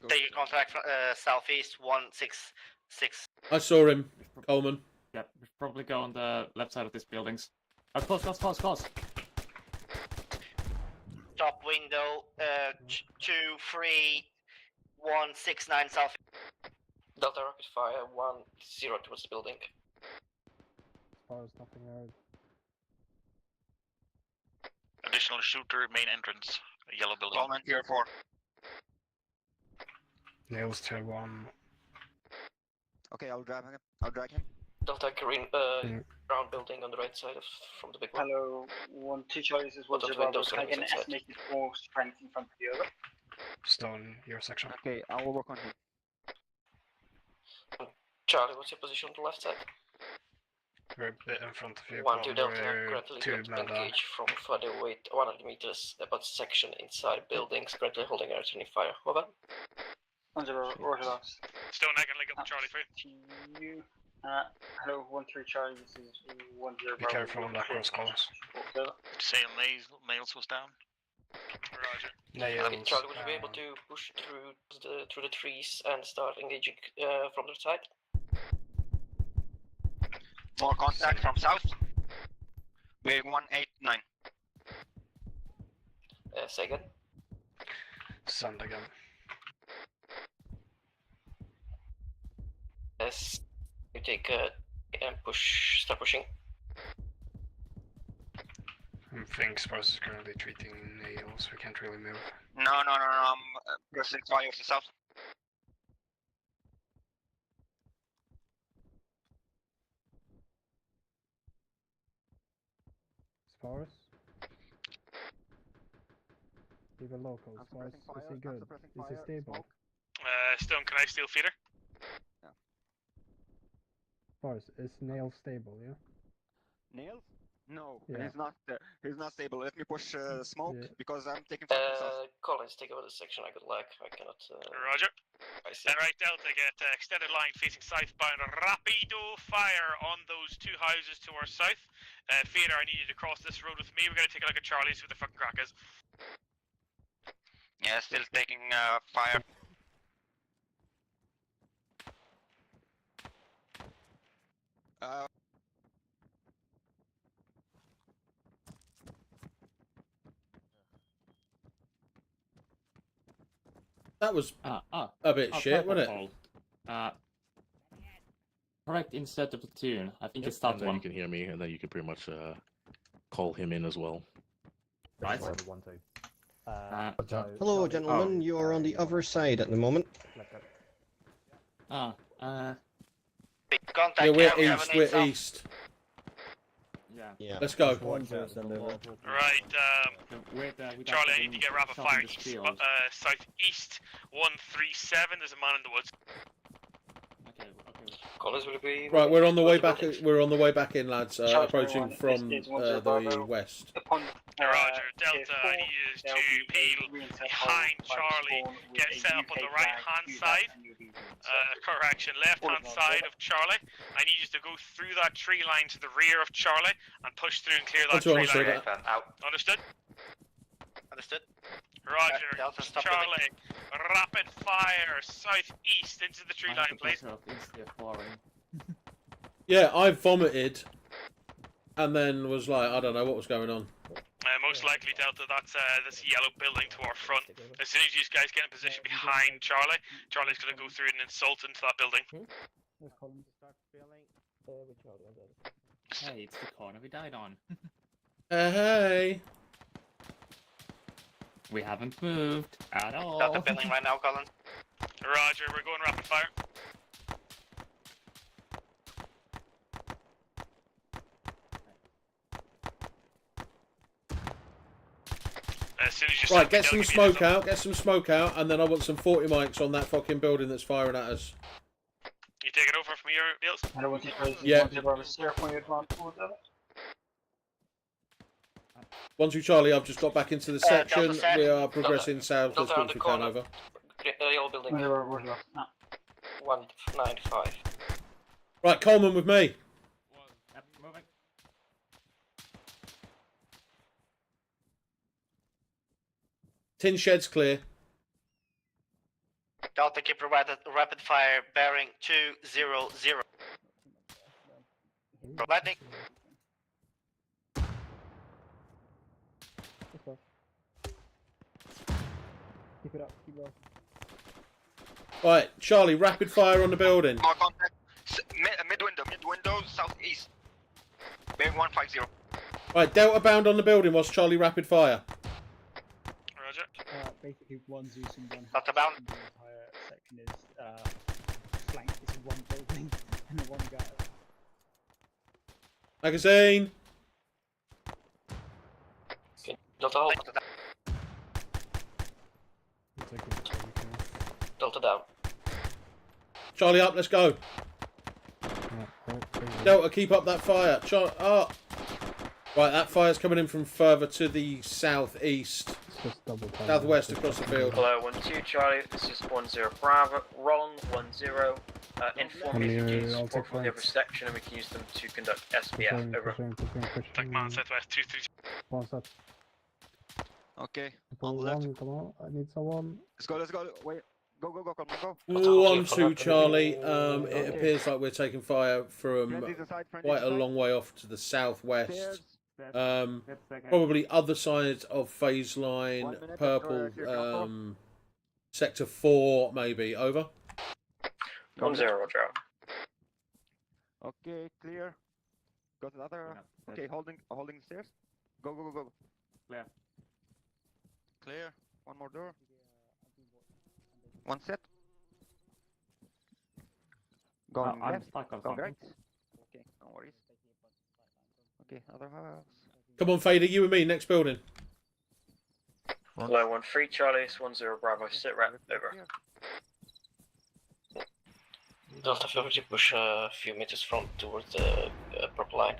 Take contact southeast 166. I saw him, Coleman. Yep, we should probably go on the left side of these buildings. Close. Top window 23169 south. Delta rocket fire 10 towards the building. Spars, nothing heard. Additional shooter, main entrance, yellow building. Coleman, here 4. Nails tier 1. Okay, I'll drag him. Delta green, brown building on the right side from the big one. Hello, 1-2 Charlie, this is What 1 are 0 windows Can I on get the an side? estimated force strength in front of the other? Still in your section. Okay, I will work on him. Charlie, what's your position on the left side? We're a bit in front of you. 1-2 Delta, we're currently 2 going to men down. engage from further away, 100 meters, about section inside buildings, currently holding a returning fire. Over. 1 0 Orthodox. Still not gonna link up with Charlie for you. To you. Hello, 1-3 Charlie, this is 1 0 Be careful on that cross calls. Say Nails was down. Roger. Nails. Charlie, would you be able to push through the trees and start engaging from the side? More contact from south. We're 189. Say again. Send again. Yes. You take and push. Start pushing. I think Spurs is currently treating Nails. We can't really move. No. I'm pressing fire to south. Spars. Keep it local. Spars, is he good? Is he stable? Stone, can I steal feeder? Spars, is Nail stable, yeah? Nails? No, Yeah. he's not stable. Let me push smoke because I'm taking fire from south. Collins, take over the section. I could lag. I cannot. Roger. I see. And right, Delta, get extended line facing southbound. Rapido fire on those two houses to our south. Feeder, I need you to cross this road with me. We're gonna take a look at Charlie, see what the fucking crack is. Yeah, still taking fire. That was a bit shit, wasn't it? Correct, instead of platoon. I think it's And that then one. you can hear me, and then you can pretty much call him in as well. Right. Hello, gentlemen. You are on the other side at the moment. Contact. Yeah, we're east. We're east. Yeah. Let's go. Right, Charlie, I need to get rapid fire east, southeast 137. There's a man in the woods. Collins, will it be? Right, we're on the way back. We're on the way back in, lads. Approaching from the west. Roger, Delta, I need you to peel behind Charlie. Get set up on the right hand side. Correction, left hand side of Charlie. I need you to go through that tree line to the rear of Charlie and push through and clear that tree line. Understood? Understood. Roger, Charlie, rapid fire southeast into the tree line, please. Yeah, I vomited, and then was like, I don't know what was going on. Most likely, Delta, that's this yellow building to our front. As soon as you guys get in position behind Charlie, Charlie's going to go through and insult into that building. Hey, it's the corner we died on. Hey. We haven't moved at all. Got the building right now, Collins. Roger, we're going rapid fire. As soon as you Right, get some smoke out. Get some smoke out, and then I want some 40 mics on that fucking building that's firing at us. You take it over from here, Niels? Yeah. 1-2 Charlie, I've just got back into the section. We are progressing south as quick as we can, over. Yellow building. 195. Right, Coleman with me. Tin shed's clear. Delta, keep provided rapid fire bearing 200. Providing. Keep it up, keep it up. Right, Charlie, rapid fire on the building. More contact. Mid window, southeast. Bearing 150. Right, Delta bound on the building whilst Charlie rapid fire. Roger. Basically, one Zeus and one Delta bound. position is flanked this one building and the one guy. Magazine. Delta hold. Delta down. Charlie up, let's go. Delta, keep up that fire. Right, that fire's coming in from further to the southeast. Southwest across the field. Hello, 1-2 Charlie, this is 1-0 Bravo, wrong, 1-0. Inform me if you need support from the other section and we can use them to conduct SBF, over. Command Southwest 2-3. One set. Okay, on the left. Come on, I need someone. Let's go, wait. Go, go. 1-2 Charlie, it appears like we're taking fire from quite a long way off to the southwest. Probably other side of phase line, purple, sector 4 maybe, over. 1-0, Roger. Okay, clear. Got another. Okay, holding the stairs. Go. Clear. One more door. One set. Going I'm left. stuck on Going something. right. Okay, no worries. Okay, other house. Come on, Fader, you and me, next building. Hello, 1-3 Charlie, it's 1-0 Bravo, sit rep, over. Delta, feel free to push a few meters front towards the purple line.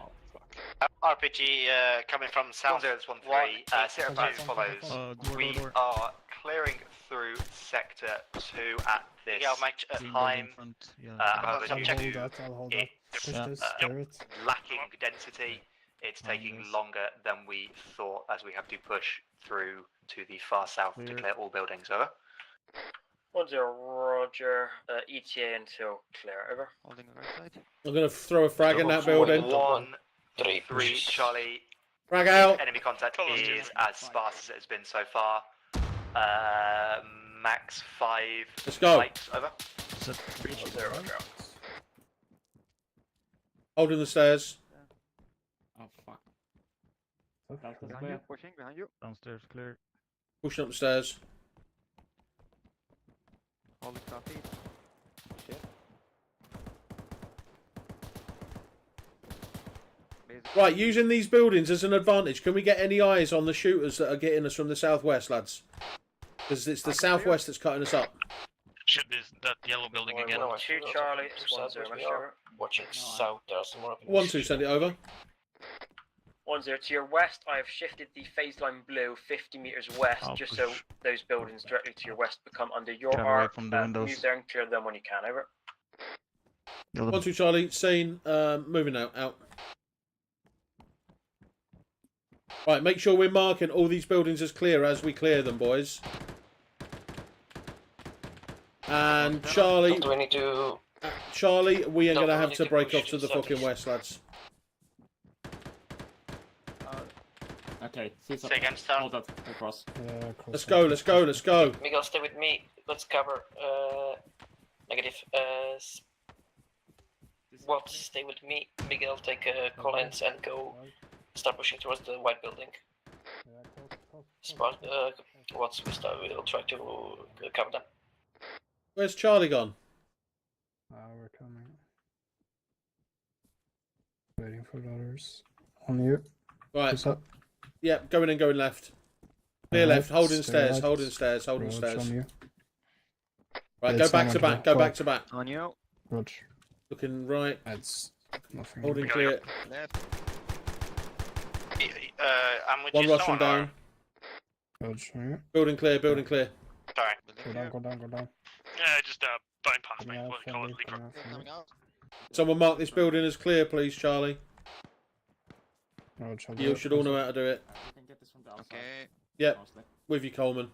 RPG coming from south. 1-0-1-3. Sierra 2 follows. We are clearing through sector 2 at this time. However, due to its lacking density, it's taking longer than we thought, as we have to push through to the far south to clear all buildings. Over. 1-0 Roger, ETA until clear, over. Holding the right side. I'm going to throw a frag in that building. 1-3 Charlie. Frag out. Enemy contact is as sparse as it has been so far. Max 5. Let's go. Lights, over. 1-0 Roger. Holding the stairs. Oh fuck. Behind you, pushing behind you. Downstairs clear. Pushing up the stairs. Holding southeast. Shit. Right, using these buildings as an advantage, can we get any eyes on the shooters that are getting us from the southwest, lads? Because it's the southwest that's cutting us up. Shoot that yellow building again. 2 Charlie, it's 1-0 over. Watching south, there are some more. 1-2, send it over. 1-0 to your west, I have shifted the phase line blue 50 meters west, just so those buildings directly to your west become under your Get away arc. from the windows. Move there and clear them when you can, over. 1-2 Charlie, scene, moving out. Right, make sure we're marking all these buildings as clear as we clear them, boys. And Charlie, Do we need to... Charlie, we are going to have to break off to the fucking west, lads. Okay, Say again, Star. hold that across. Let's go. Miguel, stay with me. Let's cover. Negative. What? Stay with me. Miguel, take Collins and go. Start pushing towards the white building. Spot. What's we start? We'll try to cover them. Where's Charlie gone? We're coming. Waiting for others. On you. Right. What's up? Yep, going in, going left. Clear left, holding stairs, holding stairs. On you. Right, go back to back. On you. Roger. Looking right. That's nothing. Holding clear. Left. I'm with One you, Russian down. Roger. Building clear. Sorry. Go down. Just bypass me. What we call it, leak. Coming out. Someone mark this building as clear, please, Charlie. Roger. You should all know how to do it. You can get this from the outside. Okay. Yep, Mostly. with you, Coleman.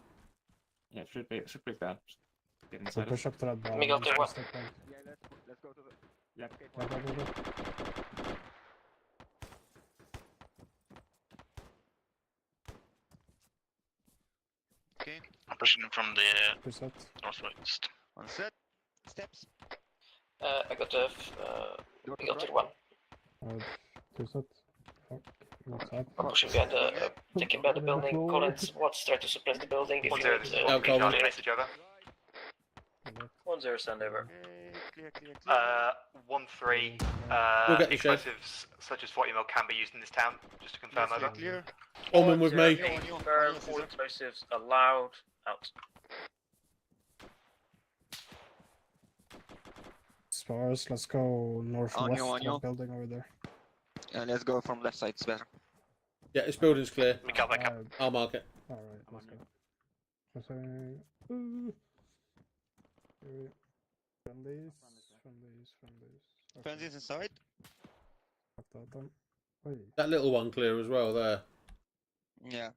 Yeah, should be there. Get So inside push up to that bar. Miguel, take one. Yeah, let's go to the. Yep. Okay, Okay. I'm pushing in from the Push up. northwest. On set. Steps. I got the. Miguel, take one. Push up. What's up? I'm pushing behind the. Taking behind the building. Collins, what's try to suppress the building. If you need, Coleman. Message over. 10, send over. Clear. 1-3. We'll get the shed. Explosives such as 40 mil can be used in this town. Just to confirm, over. Clear. Orman with me. Confirm, all explosives allowed. Out. Spars, let's go northwest of that building over there. Let's go from left side, it's better. Yeah, this building's clear. Mikael, back up. I'll mark it. Alright, let's go. Friendlies. Frenzies inside. That little one clear as well there. Yeah.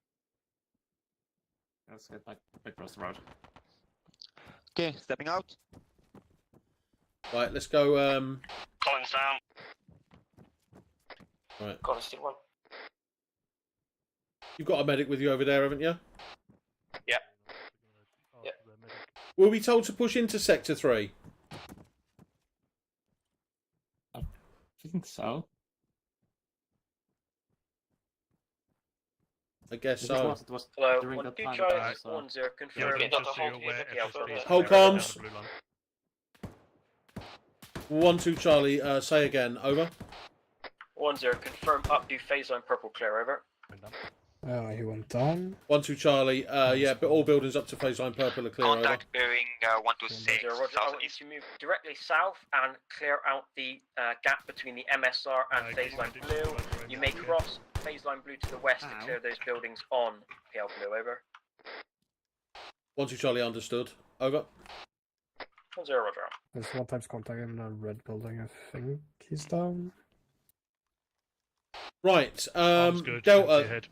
Let's get back across the road. Okay, stepping out. Right, let's go. Collins down. Right. Collins still one. You've got a medic with you over there, haven't you? Yeah. Yeah. Were we told to push into Sector 3? I think so. I guess It so. was Hello, during that 1-2 time Charlie, that I saw. 1-0, confirm. Okay, just so you're aware, FSP Hold comms. 1-2 Charlie, say again, over. 1-0, confirm up to phase line purple clear, over. He went down. 1-2 Charlie, yeah, but all buildings up to phase line purple are clear, over. Contact bearing 126. Roger, I want you to move directly south and clear out the gap between the MSR and phase line blue. You may cross phase line blue to the west to clear those buildings on PL blue, over. 1-2 Charlie, understood. Over. 1-0, roger. There's one times contact in the red building, I think he's down. Right, Delta.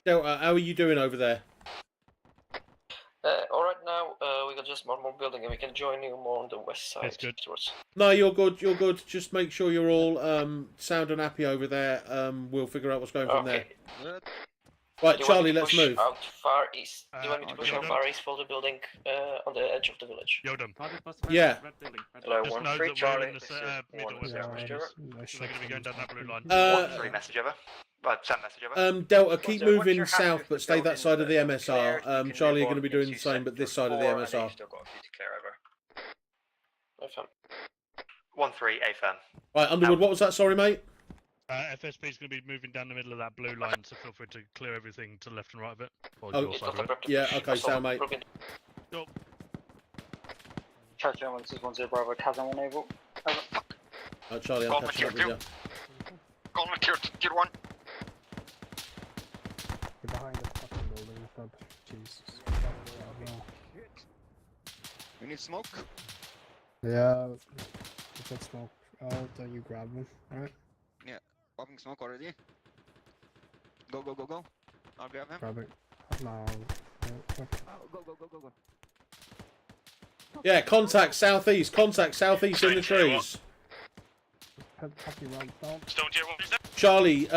Delta, how are you doing over there? Alright now, we got just one more building and we can join you more on the west side. That's good. Towards... No, you're good, you're good. Just make sure you're all sound and happy over there. We'll figure out what's going from there. Right, Charlie, let's move. Out far east. Do you want me to push out far east for the building on the edge of the village? Yodam. Yeah. Hello, Just 1-3 know that Charlie. we're in the middle of the so they're going to be going down that blue line. 1-3 message over. Send message over. Delta, keep moving south, but stay that side of the MSR. Charlie, you're going to be doing the same, but this side of the MSR. 1-3, A-firm. Right, Underwood, what was that? Sorry, mate. FSP is going to be moving down the middle of that blue line, so feel free to clear everything to the left and right of it. Or Oh, your side of it. yeah, okay, sound, mate. Go. Charlie German, this is 1-0 Bravo, Kazan 1 Naval. Right, Charlie, I'm catching up with you. Call me tier 1. You're behind the fucking building, Fab. Jesus. We need smoke. Yeah, if that smoke out, then you grab them, alright? Yeah, popping smoke already. Go. I'll grab him. Grab it. No. Okay. Go. Yeah, contact southeast in the trees. Stone tier 1 is there? Charlie,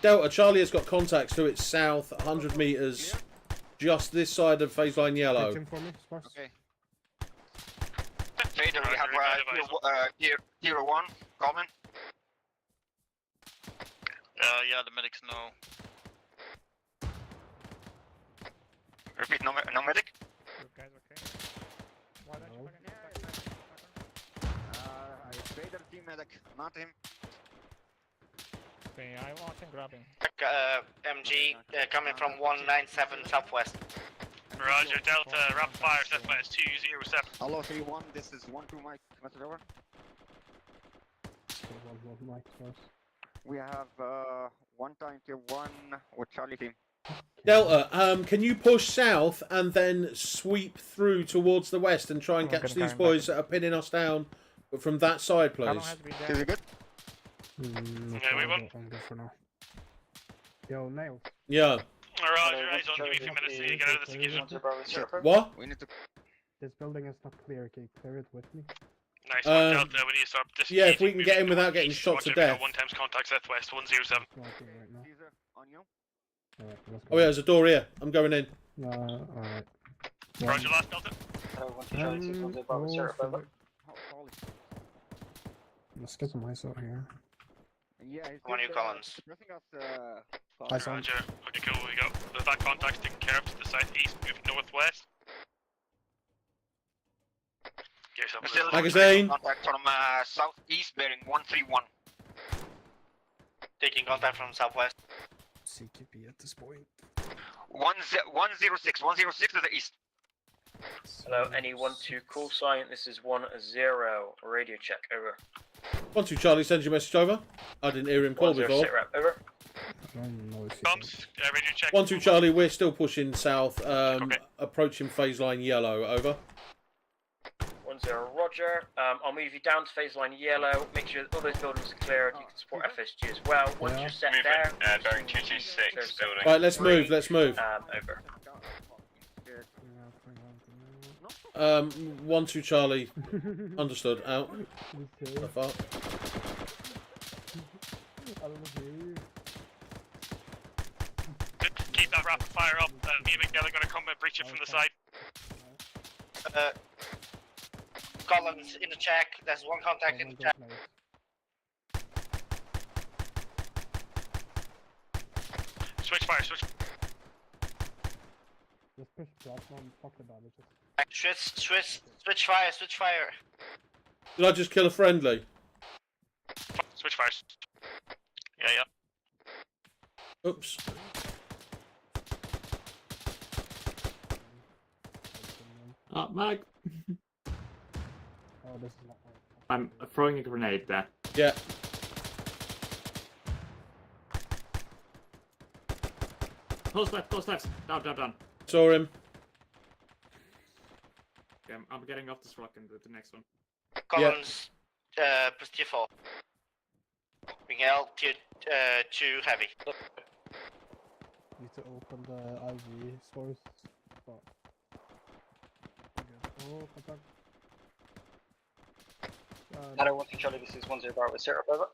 Delta, Charlie has got contacts to its south, 100 meters, just this side of phase line yellow. Okay. Vader, we have tier 1, common. Yeah, the medics know. Repeat, no medic? Okay. Why don't you Vader team medic, not him. Okay, I want him grabbing. MG coming from 197 southwest. Roger, Delta, rapid fire, southwest 207. Hello, 3-1, this is 1-2 Mike, message over. We have one time tier 1 with Charlie team. Delta, can you push south and then sweep through towards the west and try and catch these boys that are pinning us down from that side, please? Is it good? Yeah, we won. I'm good for now. Yo, Nail. Yeah. Roger, eyes on, give me a few minutes to get out of this again. What? We need to... This building is not clear, can you clear it with me? Nice one, Delta, we need to start yeah, if we can get in without getting shot to death. 1 times contact southwest 107. On you. Alright, let's go. Oh yeah, there's a door here. I'm going in. Alright. Roger, last Delta. Let's get some ice out here. Yeah, he's One of you Collins. Roger, okay, cool, we go. There's that contact's taken care of to the southeast, moving northwest. Magazine. Contact from southeast bearing 131. Taking contact from southwest. CQP at this point. 106 to the east. Hello, any 1-2 call sign. This is 1-0. Radio check, over. 1-2 Charlie, send your message over. I didn't hear him call 1-0 before. sit rep, over. Comms, radio check. 1-2 Charlie, we're still pushing south. Approaching phase line yellow, over. 1-0, roger. I'll move you down to phase line yellow. Make sure that all those buildings are cleared. You can support FSG as well. Once you're set there. Bearing 226 building. Right, let's move. Let's move. Over. 1-2 Charlie. Understood. Out. So far. Keep that rapid fire up. Me and Miguel are going to come and breach it from the side. Collins in the check. There's one contact in the check. Switch fire, switch. Just push plasma and fuck the damages. Switch fire. Did I just kill a friendly? Switch fires. Yeah. Oops. Mag. Oh, this is not right. I'm throwing a grenade there. Yeah. Close left. Down. Saw him. Okay, I'm getting off this rock and the next one. Collins, plus tier 4. Miguel, tier 2 heavy. Need to open the IV source. Oh, contact. Hello, 1-2 Charlie, this is 1-0 Bravo, Sarah, over.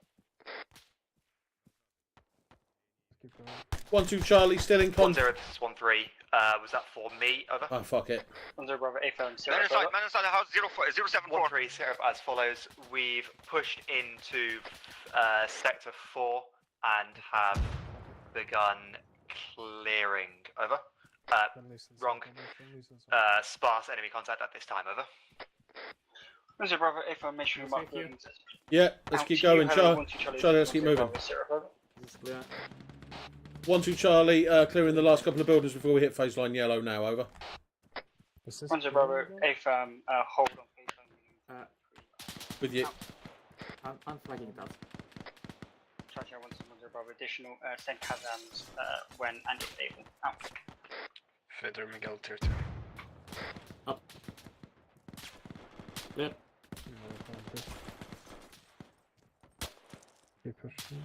Keep going. 1-2 Charlie, still in 1-0, contact. this is 1-3. Was that for me? Over. Oh, fuck it. 1-0 Bravo, A phone, Sarah, Man inside the house, 074. 1-3, Sarah, as follows. We've pushed into sector 4 and have begun clearing. Over. Wrong. Sparse enemy contact at this time. Over. 1-0 Bravo, A phone, make sure you mark buildings. Yeah, let's keep going. Charlie, let's keep moving. 1-2 Charlie, clearing the last couple of buildings before we hit phase line yellow now, over. 1-0 Bravo, A firm, hold on phase line. With you. I'm flagging that. Charge 1-0 Bravo, additional, send Kazams when and if able. Out. Feder Miguel tier 2. Up. Yep. Keep pushing.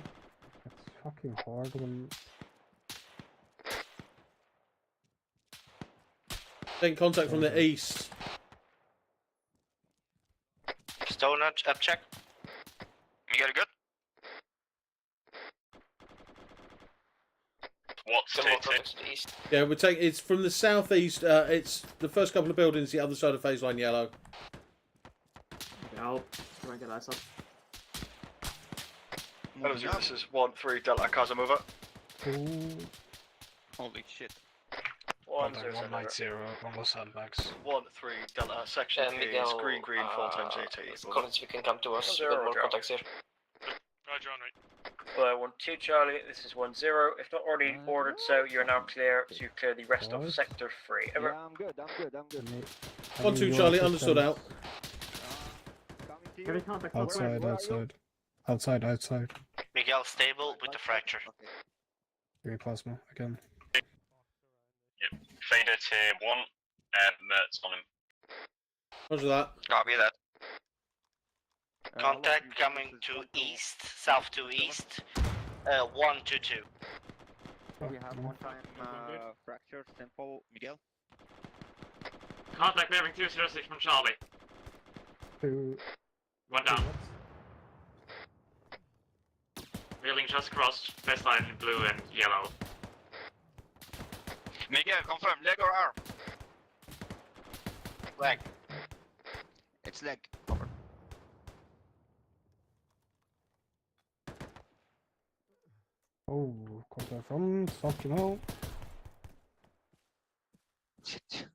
It's fucking hard when. Then contact from the east. Stone up check. Miguel, good? What's to the east? Yeah, we take it's from the southeast. It's the first couple of buildings, the other side of phase line yellow. Okay, I'll try and get eyes up. Hello, this is 1-3 Delta Chasm, over. Holy shit. 1-0, almost sandbags. 1-3 Delta, section is Miguel, green, 4x80. Collins, you can come to us. 1-0, We got more roger. contacts here. Roger, on right. Hello, 1-2 Charlie. This is 1-0. If not already ordered, so you're now clear to clear the rest of sector 3. Over. Yeah, I'm good. 1-2 Charlie, understood out. Can we contact Outside. Miguel stable with the fracture. Green plasma again. Yep. Fader tier 1, Mertz on him. Roger that. Copy that. Contact coming to east, south to east. 1-2-2. We have one time fracture simple Miguel. Contact bearing 206 from Charlie. One down. Building just crossed, best line in blue and yellow. Miguel, confirm, leg or arm? Leg. It's leg. Over. Oh, contact from fucking hell. Shit.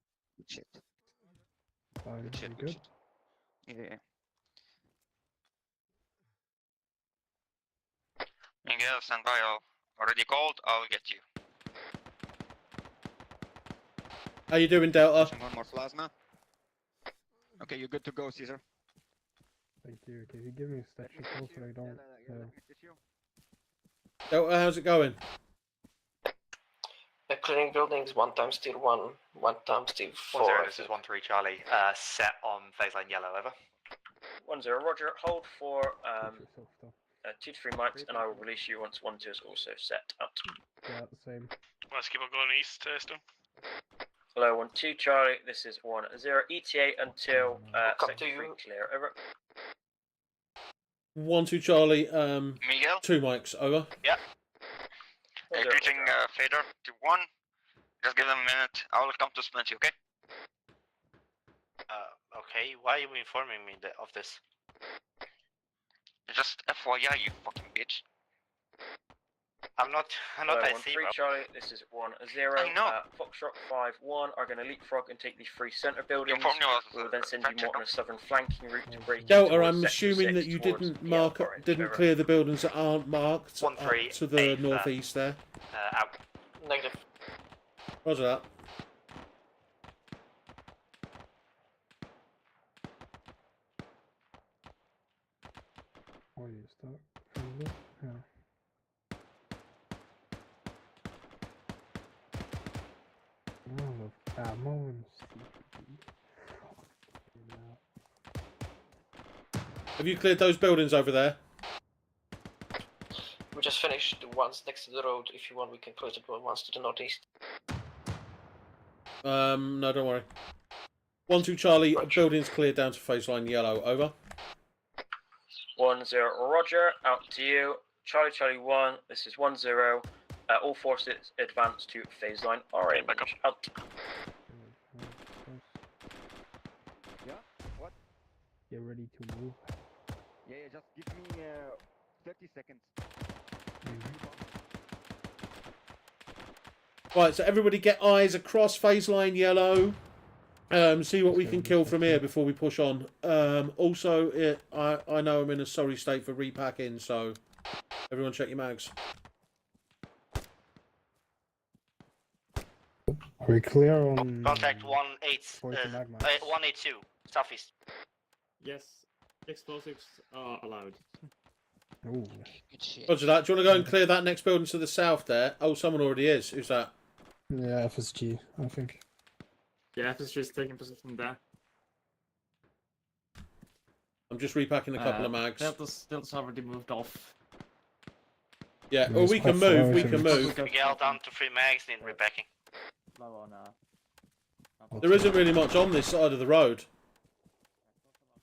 Fine, Good shit, good. Yeah. Miguel, stand by. Already called. I'll get you. How you doing, Delta? One more plasma. Okay, you're good to go, Caesar. Thank you. Can you give me a stat sheet so I don't... Delta, how's it going? Clearing buildings, 1 times tier 1, 1 times tier 4. 10, this is 1-3 Charlie. Set on phase line yellow, over. 1-0, roger. Hold for 2 to 3 mics, and I will release you once 1-2 is also set up. Yeah, same. Let's keep on going east, Stone. Hello, 1-2 Charlie. This is 1-0 ETA until sector 3 clear. Over. 1-2 Charlie. Miguel? 2 mics. Over. Yeah. Greeting Fader to 1. Just give them a minute. I will come to Splinty, okay? Okay, why are you informing me of this? Just FYI, you fucking bitch. I'm not I see, 1-3 bro. Charlie, this is 1-0. I know. Foxtrot 5-1 are going to leapfrog and take the 3 centre buildings. informed me We will then send you more on a southern flanking route to break Delta, towards I'm sector assuming 6 that you towards didn't the mark, orange. didn't Over. clear the buildings that aren't marked 1-3, to the Ava. northeast there. Out. Negative. Roger that. Why do you start? Yeah. Oh, ammo and Have you cleared those buildings over there? We just finished the ones next to the road. If you want, we can close the ones to the northeast. No, don't worry. 1-2 Charlie, buildings cleared down to phase line yellow. Over. 1-0 Roger, out to you. Charlie 1, this is 1-0. All forces advance to phase line orange. Out. Yeah? What? Get ready to move. Yeah, just give me 30 seconds. Right, so everybody get eyes across phase line yellow. See what we can kill from here before we push on. Also, I know I'm in a sorry state for repacking, so everyone check your mags. Are we clear on... Contact 182, southeast. Yes, explosives are allowed. Ooh. Roger that. Do you want to go and clear that next building to the south there? Oh, someone already is. Who's that? Yeah, FSG, I think. Yeah, FSG is taking position there. I'm just repacking a couple of mags. Delta's already moved off. Yeah, well, we can move, we can move. Miguel down to 3 mags, in repacking. There isn't really much on this side of the road.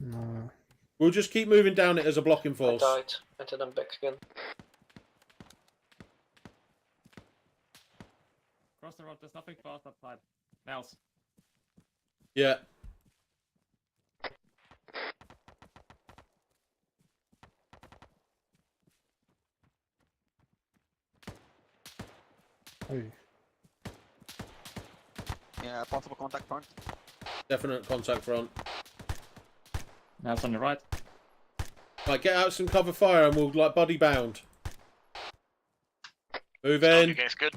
No. We'll just keep moving down it as a blocking I force. died, and then I'm back again. Cross the road, there's nothing fast that side. Mouse. Yeah. Hey. Yeah, possible contact front. Definite contact front. Now it's on your right. Right, get out some cover fire and we'll like buddy bound. Move in. You guys good?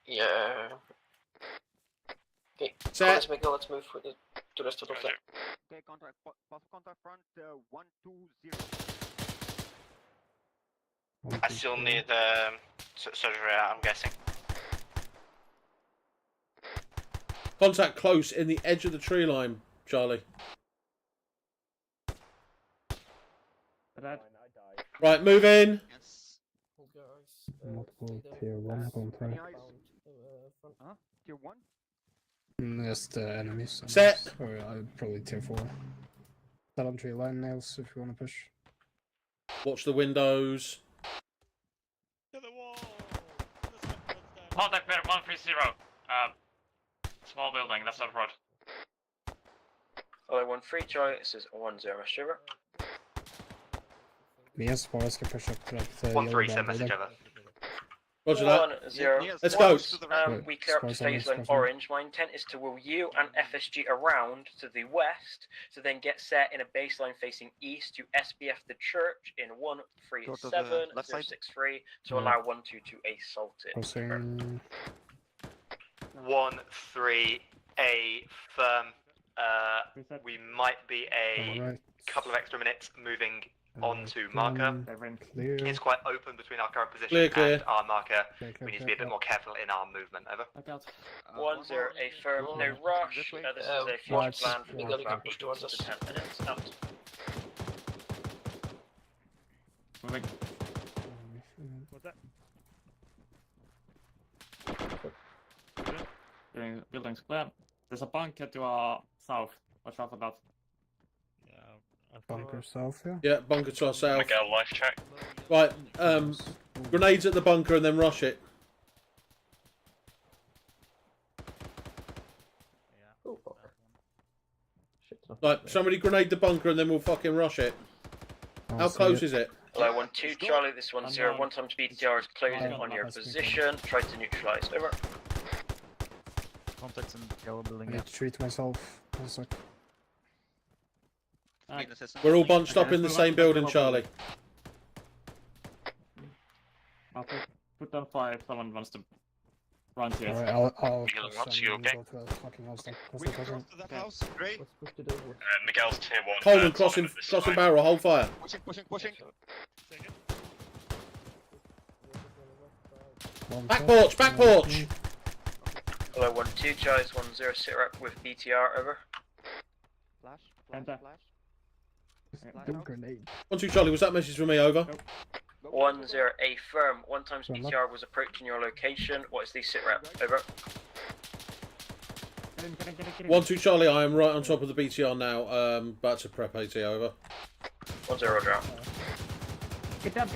Yeah. Okay, Set. let's make go. Let's move for the rest of the flank. Okay, contact, possible contact front 120. I still need surgery, I'm guessing. Contact close in the edge of the tree line, Charlie. Right, move in. Multiple tier 1 contact. Huh? Tier 1? Just enemies. Set. Or probably tier 4. Set on tree line nails if you want to push. Watch the windows. Contact pair 130. Small building, left side of road. Hello, 1-3 Charlie, this is 1-0 Shiver. Me and Spars can push up to that 1-3, send message over. Roger that. 1-0. Let's go. We clear up to phase line orange. My intent is to wheel you and FSG around to the west to then get set in a baseline facing east to SBF the church in 137-063 to allow 1-2 to assault it. 1-3-A firm. We might be a couple of extra minutes moving onto marker. It's quite open between our current position and our marker. We need to be a bit more careful in our movement. Over. 1-0, a firm, no rush. This is a future plan for about 8 to 10 minutes. Out. Moving. What's that? Building's clear. There's a bunker to our south. Watch out for that. Bunker south, yeah? Yeah, bunker to our south. Miguel, life check. Right, grenades at the bunker and then rush it. Right, somebody grenade the bunker and then we'll fucking rush it. How close is it? Hello, 1-2, Charlie, this 1-0. 1 times BTR is closing on your position. Try to neutralize. Over. Contacts in yellow I building. need to treat myself. 1 sec. We're all bunched up in the same building, Charlie. I'll put down fire if someone wants to run to it. Alright, I'll you okay? go to the fucking house then. Miguel's tier 1. Coleman crossing barrel, hold fire. Pushing. Back porch. Hello, 1-2, Charlie's 1-0, sit rep with BTR, over. Enter. Grenade. 1-2 Charlie, was that message from me? Over. 1-0, a firm. 1 times BTR was approaching your location. What is the sit rep? Over. 1-2 Charlie, I am right on top of the BTR now. About to prep AT. Over. 1-0, roger out. Get down.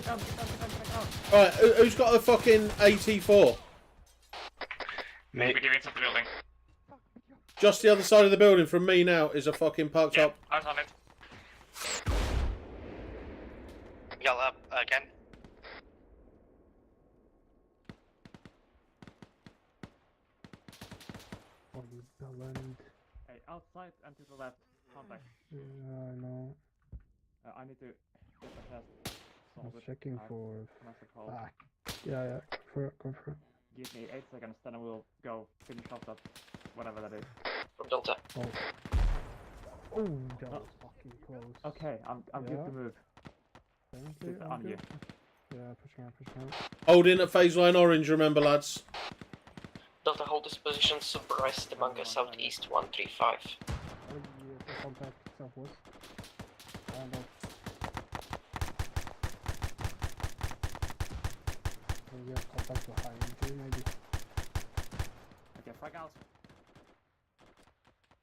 Alright, who's got a fucking AT4? Me. We're giving it to the building. Just the other side of the building from me now is a fucking parked up. Eyes on it. Yell up again. Hey, outside and to the left. Contact. Yeah, I know. I need to get the test. I'm checking for call. back. Yeah, go for it. Give me 8 seconds, then I will go finish off that, whatever that is. From Delta. Oh, that was fucking close. Okay, I'm good to move. It's on you. Yeah, push around. Hold in at phase line orange, remember, lads. Delta, hold this position, supervise the bunker southeast 135. Contact southwest. We have contact behind you, maybe. Okay, frag out.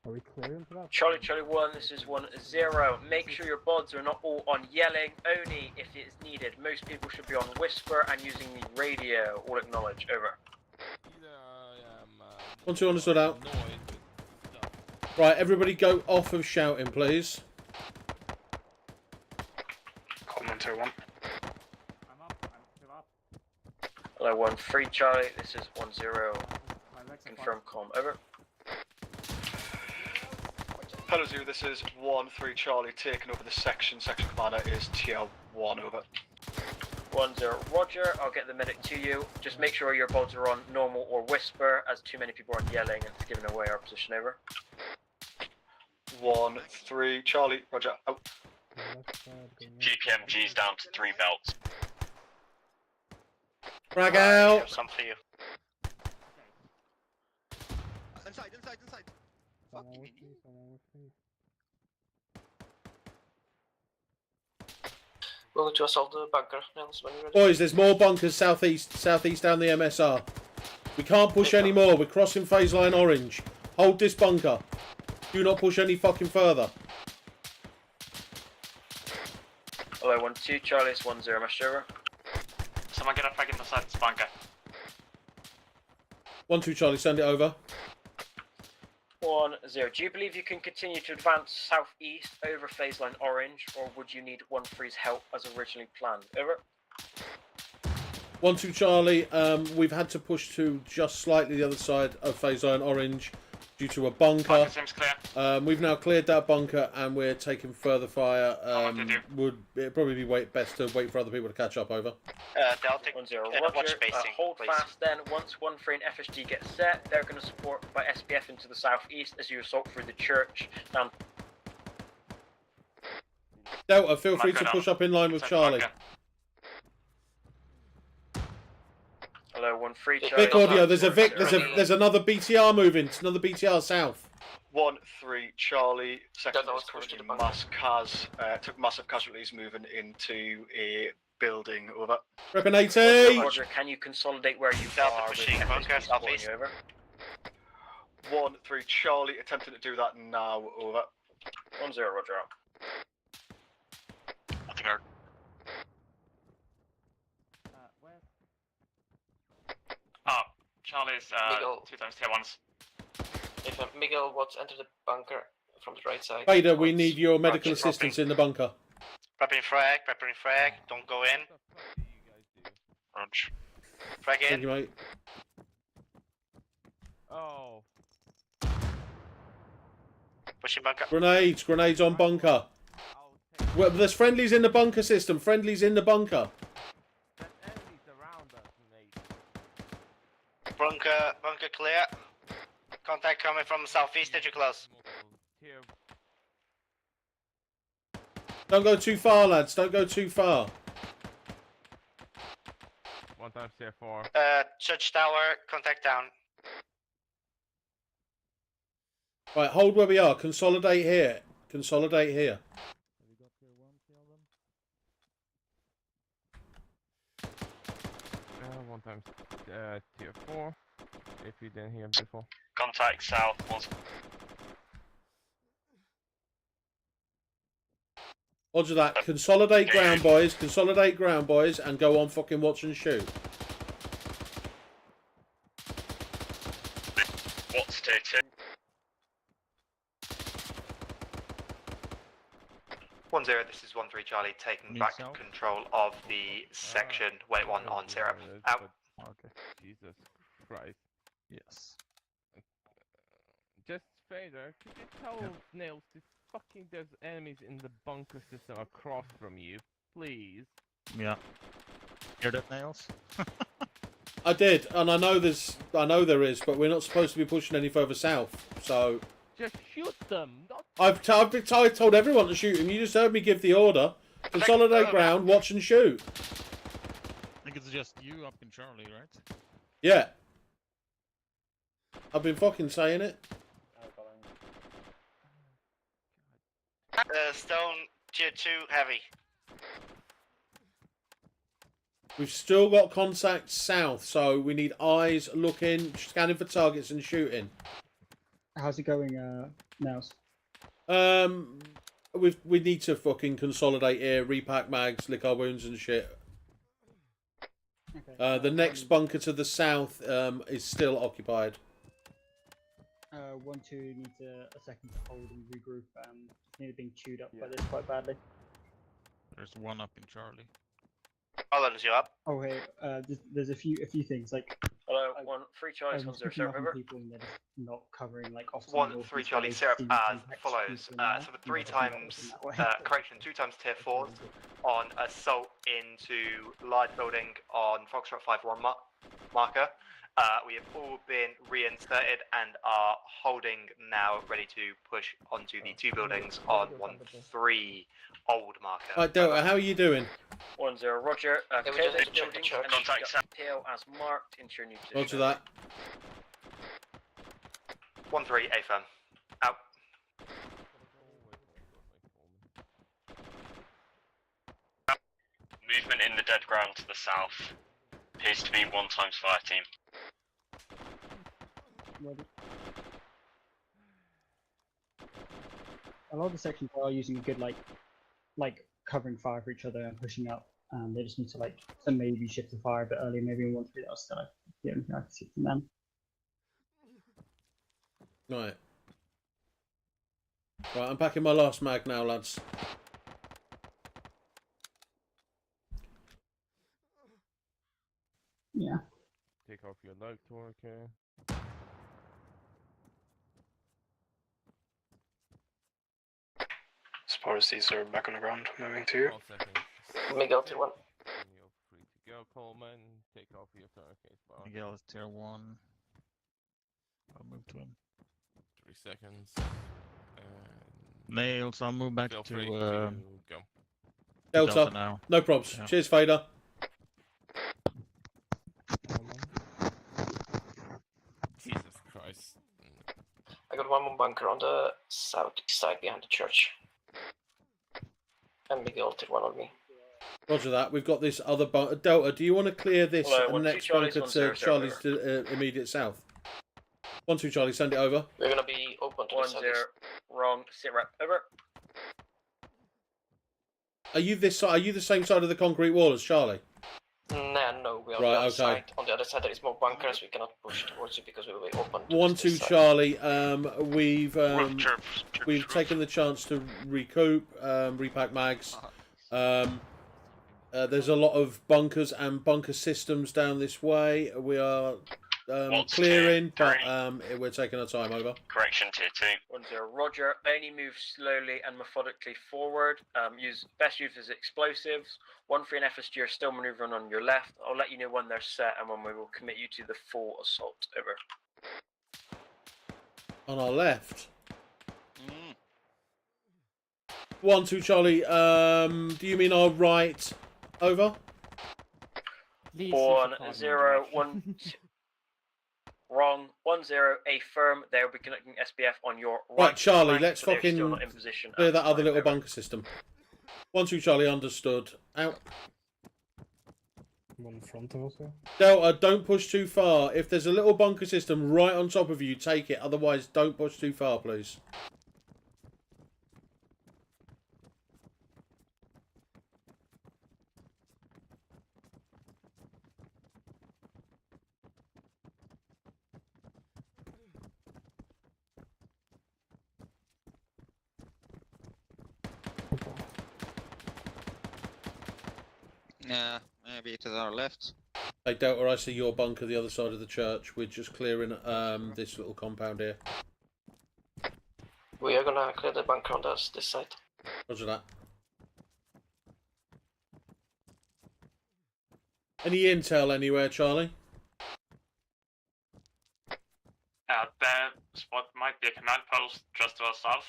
Are we clearing for that? Charlie 1, this is 1-0. Make sure your bods are not all on yelling, only if it is needed. Most people should be on whisper and using the radio. All acknowledge, over. 1-2 understood out. Right, everybody go off of shouting, please. Coleman tier 1. I'm still up. Hello, 1-3 Charlie, this is 1-0. Confirm comm, over. Hello, 0, this is 1-3 Charlie, taking over the section. Section commander is tier 1, over. 1-0 Roger, I'll get the medic to you. Just make sure your bods are on normal or whisper, as too many people are yelling and giving away our position, over. 1-3 Charlie, Roger, out. GPMG's down to 3 belts. Frag out. Some for you. Inside. Someone with me. Willing to assault the bunker, Nels, when you're ready. Boys, there's more bunkers southeast down the MSR. We can't push any more. We're crossing phase line orange. Hold this bunker. Do not push any fucking further. Hello, 1-2 Charlie, it's 1-0 Master, over. Someone get a frag inside this bunker. 1-2 Charlie, send it over. 1-0. Do you believe you can continue to advance southeast over phase line orange, or would you need 1-3's help as originally planned? Over. 1-2 Charlie, we've had to push to just slightly the other side of phase zone orange due to a bunker. Seems clear. We've now cleared that bunker and we're taking further fire. What to do? Would it probably be best to wait for other people to catch up? Over. Delta 1-0. watch Roger. spacing, Hold please. fast. Then once 1-3 and FSG get set, they're going to support by SPF into the southeast as you assault through the church. Down. Delta, feel free to push up in line with Charlie. Hello, 1-3 Charlie. Vic audio. There's a Vic. There's another BTR moving. It's another BTR south. 1-3 Charlie. Second is currently took massive casualties moving into a building. Over. Reppin' 80. Roger, can you consolidate where you are? Pushing bunker southeast. Over. 1-3 Charlie attempting to do that now. Over. 1-0 Roger. Out. Nothing heard. Oh, Charlie's 2 times tier 1s. If Miguel wants to enter the bunker from the right side. Vader, we need your medical assistance in the bunker. Prepping frag, don't go in. Roger. Frag in. Thank you, mate. Oh. Pushing bunker. Grenades on bunker. Well, there's friendlies in the bunker system. Friendlies in the bunker. Bunker clear. Contact coming from southeast, did you close? Don't go too far, lads. Don't go too far. 1 times tier 4. Church tower, contact down. Right, hold where we are. Consolidate here. Consolidate here. 1 times tier 4. If you didn't hear before. Contact south. Roger that. Consolidate ground, boys. Consolidate ground, boys, and go on fucking watch and shoot. What's tier 2? 1-0, this is 1-3 Charlie taking back control of the section. Wait 1 on 0. Out. Okay. Jesus Christ. Yes. Just Fader, could you tell Nails to fucking there's enemies in the bunker system across from you, please? Yeah. Hear that, Nails? I did, and I know there is, but we're not supposed to be pushing any further south. So just shoot them. I've told everyone to shoot him. You just heard me give the order. Consolidate ground, watch and shoot. I think it's just you up in Charlie, right? Yeah. I've been fucking saying it. Stone tier 2 heavy. We've still got contact south, so we need eyes looking, scanning for targets and shooting. How's it going, Nels? We need to fucking consolidate here, repack mags, lick our wounds and shit. Okay. The next bunker to the south is still occupied. 1-2 needs a second to hold and regroup. Nearly being chewed up by this quite badly. There's one up in Charlie. I'll let you up. Oh hey, there's a few things like. Hello, 1-3 Charlie, 1-0 over. People and they're just not covering like off. 1-3 Charlie syrup as follows. So the 3 times correction, 2 times tier 4s on assault into large building on Foxtrot 5-1 marker. We have all been reinserted and are holding now, ready to push onto the 2 buildings on 1-3 old marker. Alright, Delta, how are you doing? 1-0 Roger. Clear those buildings and Contact tail as marked into your new position. Roger that. 1-3 A firm. Out. Movement in the dead ground to the south. Appears to be 1 times fire team. A lot of the sections are using good like covering fire for each other and pushing up, and they just need to maybe shift the fire a bit earlier. Maybe in 1-3 that was still the only thing I can see from them. Right. Right, I'm packing my last mag now, lads. take off your light worker. Spars, these are back on the ground, moving to you. 12 seconds. Miguel tier 1. And you're free to go, Coleman. Take off your turret case bar. Miguel is tier 1. I'll move to him. 3 seconds. Nails, I'll move back Feel to free go. Delta. Now. No probs. Yeah. Cheers, Fader. Jesus Christ. I got one more bunker on the southeast side behind the church. And Miguel tier 1 on me. Roger that. We've got this other bunker. Delta, do you want to clear this Hello, and next bunker to Charlie's immediate south? 1-2 Charlie, send it over. We're gonna be open to 1-0. Wrong. Sit rep. Over. Are you this side? Are you the same side of the concrete wall as Charlie? No, we are on Right, the other okay. side. On the other side there is more bunkers, we cannot push towards you because we will be open to 1-2 this side. Charlie. We've taken the chance to recoup, repack mags. There's a lot of bunkers and bunker systems down this way. We are clearing, but we're taking our time. Over. Correction, tier 2. 1-0. Roger. Only move slowly and methodically forward. Best use is explosives. 1-3 and FSG are still maneuvering on your left. I'll let you know when they're set and when we will commit you to the full assault. Over. On our left. 1-2 Charlie. Do you mean our right? Over. 1-0. 1. Wrong. 1-0. A firm. They will be connecting SBF on your Right, Charlie. flank, Let's but they're fucking still not in position clear at that the other time. little Over. bunker system. 1-2 Charlie. Understood. Out. One in front of us here. Delta, don't push too far. If there's a little bunker system right on top of you, take it. Otherwise, don't push too far, please. Yeah, maybe to our left. Hey Delta, I see your bunker the other side of the church. We're just clearing this little compound here. We are gonna clear the bunker on this side. Roger that. Any intel anywhere, Charlie? That spot might be a command post just to our south.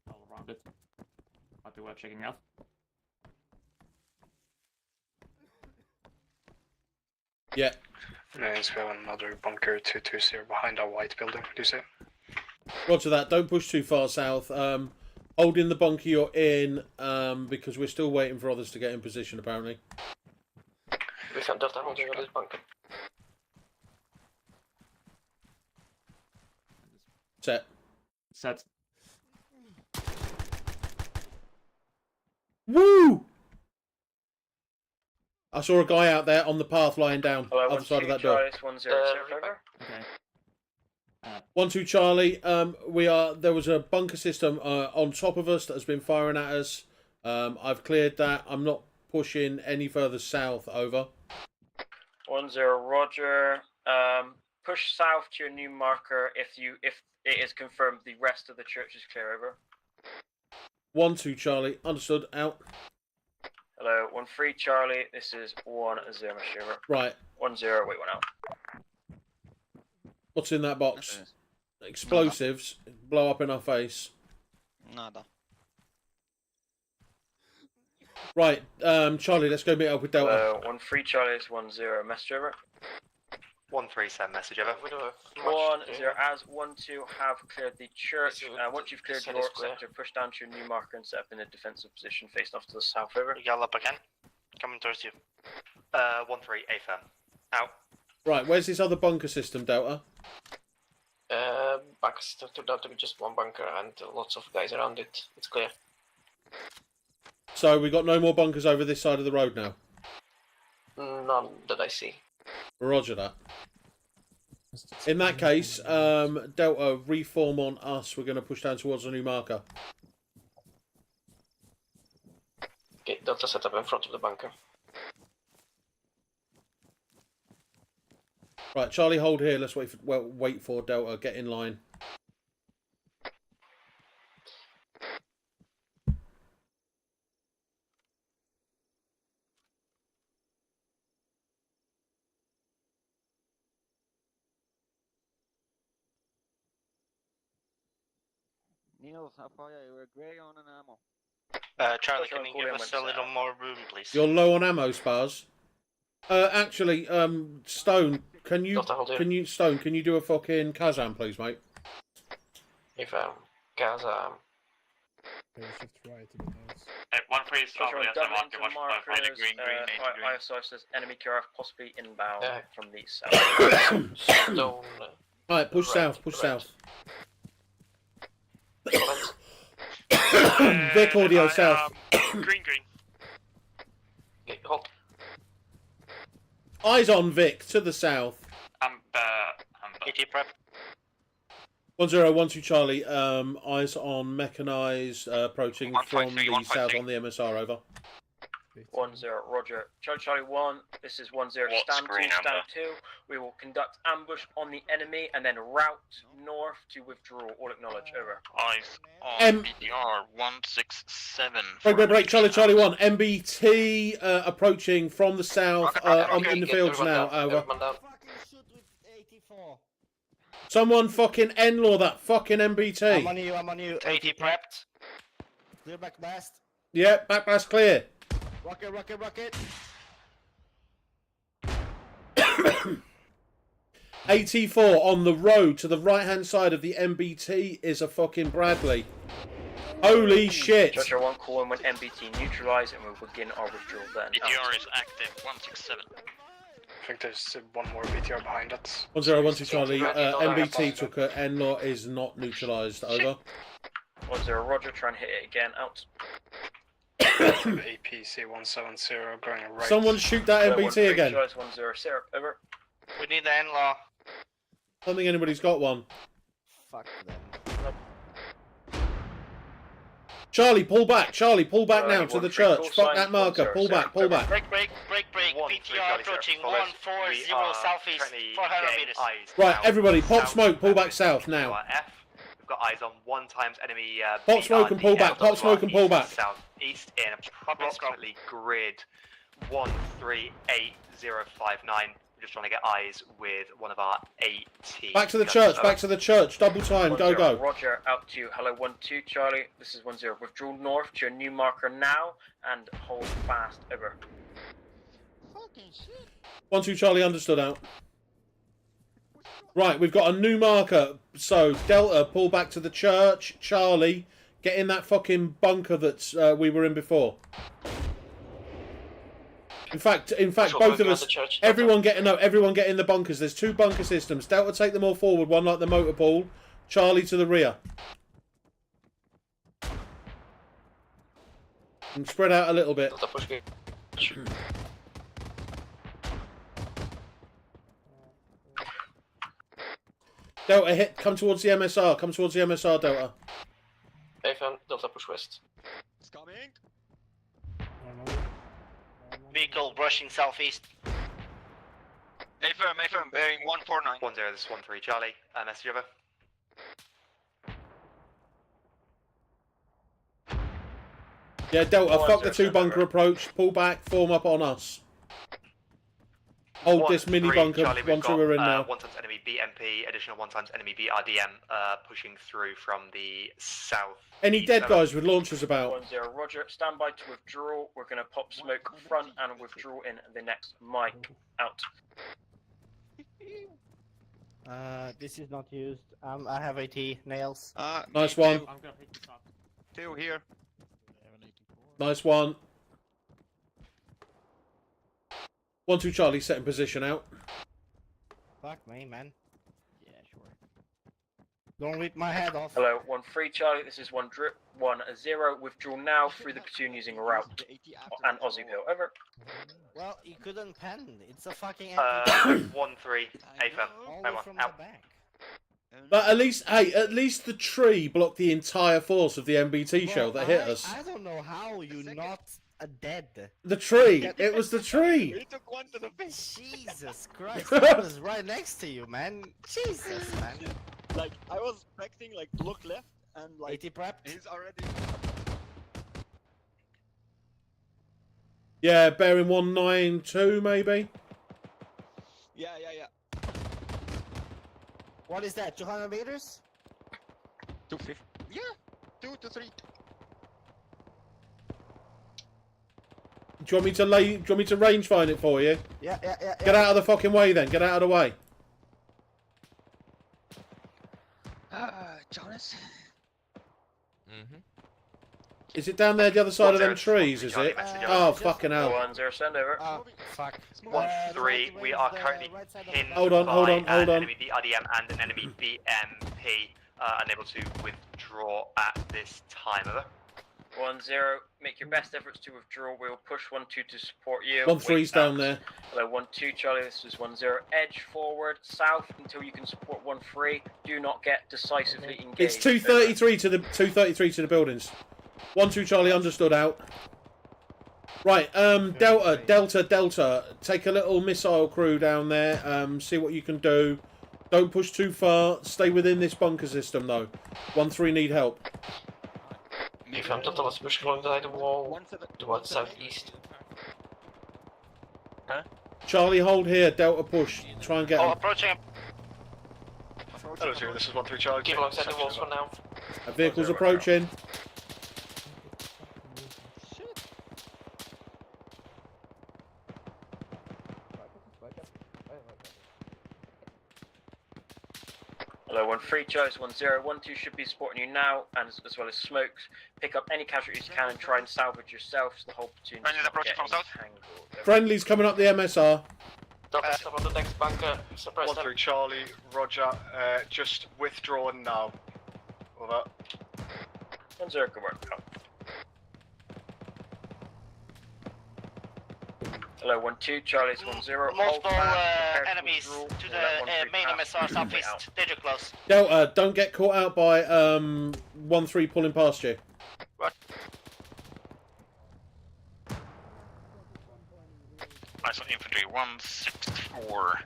All around it. Might be worth checking out. Yeah. Nice, we have another bunker 220 behind our white building, do you see? Roger that. Don't push too far south. Hold in the bunker you're in, because we're still waiting for others to get in position, apparently. We can Delta holding on this bunker. Set. Set. Woo! I saw a guy out there on the path lying down, Hello, other side of that door. Charlie, 1-0. Over. Okay. 1-2 Charlie. There was a bunker system on top of us that has been firing at us. I've cleared that. I'm not pushing any further south. Over. 1-0. Roger. Push south to your new marker if it is confirmed the rest of the church is clear. Over. 1-2 Charlie. Understood. Out. Hello, 1-3 Charlie. This is 1-0. Over. Right. 1-0. Wait, 1 out. What's in that box? Explosives. Blow up in our face. Nada. Right, Charlie, let's go meet up with Delta. 1-3 Charlie is 1-0. Message over. 1-3 send message over. 1-0. As 1-2 have cleared the church. Once you've cleared your sector, push down to your new marker and set up in a defensive position facing off to the south. Over. Yell up again. Coming towards you. 1-3 A firm. Out. Right, where's this other bunker system, Delta? Bunker system turned out to be just one bunker and lots of guys around it. It's clear. So we got no more bunkers over this side of the road now? None that I see. Roger that. In that case, Delta, reform on us. We're going to push down towards a new marker. Okay, Delta set up in front of the bunker. Right, Charlie, hold here. Let's wait for Delta. Get in line. Niels, how far are you? We're grey on an ammo. Charlie, can you give us a little more room, please? You're low on ammo, Spars. Actually, Stone, can you do a fucking Kazam, please, mate? If Kazam. Hey, 1-3 is probably as I walk, watch markers, green, ISO says enemy QRF possibly inbound from the south. Stone. Alright, push south, push south. Vic audio south. Green. Okay, hold. Eyes on Vic, to the south. AT prep. 1012 Charlie, eyes on mechanized, approaching from the south on the MSR, over. 10, roger. Charlie 1, this is 10, stand 2, stand 2. We will conduct ambush on the enemy and then route north to withdraw. All acknowledge, over. Eyes on BTR 167. Break, Charlie 1, MBT approaching from the south, in the fields now, over. Someone fucking N-law that fucking MBT. I'm on you. AT prepped. Clear back blast. Yeah, back blast clear. Rocket. 84 on the road to the right hand side of the MBT is a fucking Bradley. Holy shit. Charger 1, call in when MBT neutralize and we'll begin our withdrawal then. BTR is active, 167. I think there's one more BTR behind us. 1012 Charlie, MBT took a N-law is not neutralized, over. 10 roger, try and hit it again, out. APC 170 going right. Someone shoot that MBT again. 10 syrup, over. We need the N-law. I don't think anybody's got one. Fuck them. Charlie, pull back now to the church. Fuck that marker. Pull back. Break. BTR approaching 140 southeast, 400 meters. Right, everybody, pop smoke, pull back south now. We've got eyes on 1 times enemy. Pop smoke and pull back. Southeast in approximately grid 138059. We're just trying to get eyes with one of our AT. Back to the church. Double time. Go. Roger, out to hello 12 Charlie. This is 10. Withdraw north to a new marker now and hold fast. Over. Fucking shit. 12 Charlie, understood, out. Right, we've got a new marker. So Delta, pull back to the church. Charlie, get in that fucking bunker that we were in before. In fact, both of us. Everyone get in the bunkers. There's 2 bunker systems. Delta, take them all forward. One like the motor pool. Charlie to the rear. And spread out a little bit. Delta, hit. Come towards the MSR. Delta. AFM, Delta push west. It's coming. Vehicle brushing southeast. AFM, bearing 149. 10, this is 13 Charlie. Message over. Yeah, Delta, fuck the 2 bunker approach. Pull back, form up on us. Hold this mini bunker Charlie, once we're in now. 1 times enemy BMP, additional 1 times enemy BRDM pushing through from the south. Any dead guys with launchers about? 10 roger, stand by to withdraw. We're going to pop smoke front and withdraw in the next mic. Out. This is not used. I have AT nails. Nice one. I'm gonna pick this up. 2 here. Nice one. 12 Charlie, set in position, out. Fuck me, man. Yeah, sure. Don't rip my head off. Hello, 1-3 Charlie, this is 1-0. Withdraw now through the platoon using a route. And Aussie Bill, over. Well, you couldn't pen. It's a fucking. 1-3, AFM. All from Out. the back. But at least the tree blocked the entire force of the MBT shell that hit us. I don't know how you not dead. The tree. It was the tree. We took one to the face. Jesus Christ! I was right next to you, man. Jesus, man. Like, I was expecting, like, look left, and, like, 80 prepped. he's already... Yeah, bearing 192, maybe? Yeah. What is that, 200 meters? 250. Yeah, 2 to 3. Do you want me to range find it for you? Yeah. Get out of the fucking way then, get out of the way. Jonas? Is it down there the other side of them trees, is it? Oh, fucking hell. 1-0, send over. Fuck. 1-3, we are currently pinned Hold on. by an enemy BRDM and an enemy BMP, unable to withdraw at this time. Over. 1-0, make your best efforts to withdraw. We'll push 1-2 to support you. 1-3's down there. Hello, 1-2 Charlie, this is 1-0. Edge forward, south until you can support 1-3. Do not get decisively engaged. It's 233 to the buildings. 1-2 Charlie, understood, out. Right, Delta, take a little missile crew down there, see what you can do. Don't push too far, stay within this bunker system though. 1-3 need help. EVGA total was pushing alongside the wall towards southeast. Charlie, hold here, Delta push. Try and get him. Approaching. Hello, 0, this is 1-3 Charlie. Keep alongside the walls for now. A vehicle's approaching. Hello, 1-3 Charlie, 1-0. 1-2 should be supporting you now, and as well as smokes. Pick up any casualties you can and try and salvage yourself so the whole platoon does not get entangled. Friendly's coming up the MSR. Stop on the next bunker. Suppress 1-3 Charlie, Roger. Just withdrawn now. Over. 1-0, good work. Hello, 1-2 Charlie's 1-0. Multiple enemies to the main MSR southeast. Danger close. Delta, don't get caught out by 1-3 pulling past you. What? I saw infantry 164.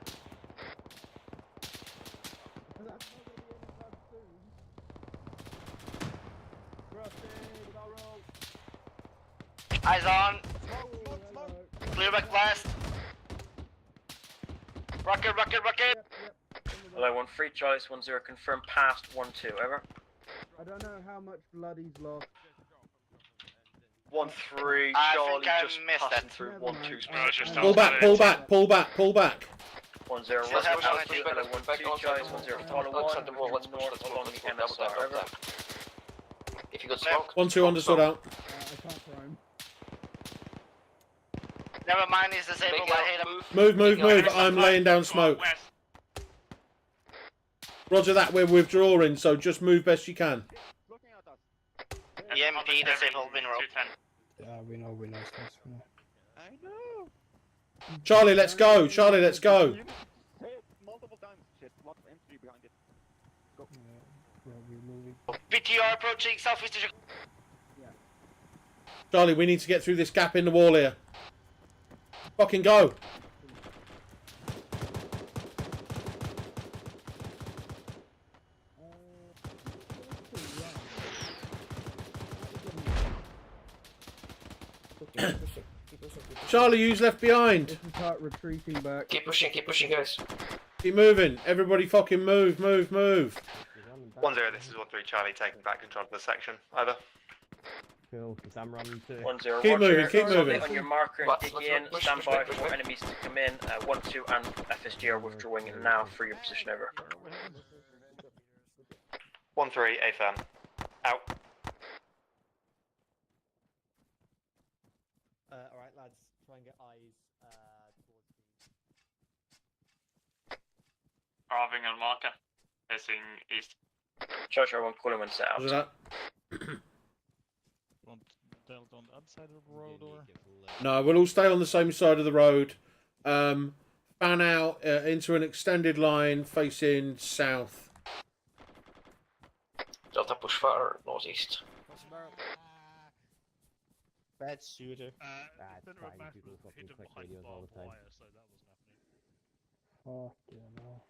Eyes on. Clear back blast. Rocket. Hello, 1-3 Charlie's 1-0. Confirm past 1-2. Over. I don't know how much blood he's lost. 1-3 I Charlie, think I just missed passing that. through 1-2's Pull back. 1-0, Still have Hello, one 1-2 Charlie's 1-0. Follow 1. North along the MSR. Over. If you got smoke. 1-2 understood, out. I can't throw him. Never mind, he's disabled. I hate him. Move. I'm laying down smoke. Roger that, we're withdrawing, so just move best you can. EMP disabled, win roll. Yeah, we know. I know! Charlie, let's go. Multiple times, shit. Lots of M3 behind it. Go. PTR approaching southeast. Charlie, we need to get through this gap in the wall here. Fucking go. Charlie, who's left behind? Retreating back. Keep pushing, guys. Keep moving. Everybody fucking move. 1-0, this is 1-3 Charlie taking back control of the section. Over. Cool, because I'm running too. 1-0. Keep moving. Solid on your marker and dig in. Stand by for enemies to come in. 1-2 and FSG are withdrawing now for your position. Over. 1-3 AFM. Out. Alright, lads, try and get eyes towards Arriving on marker. Facing east. Charlie 1, call him when set out. Was that? Want Delta on the other side of the road or? No, we'll all stay on the same side of the road. Fan out into an extended line facing south. Delta push far northeast. Bad shooter. That's fine, people fucking click videos all the time. Oh, dear no.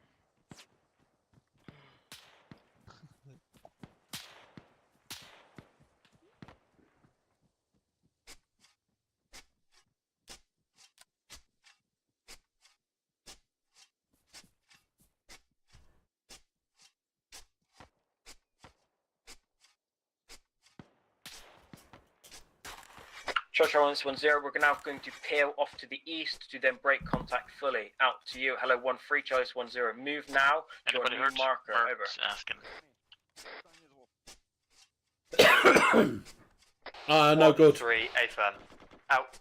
Charlie 110, we're now going to peel off to the east to then break contact fully. Out to you. Hello 13, Charlie 10. Move now to a new marker. Over. Asking. No good. 3, A firm. Out.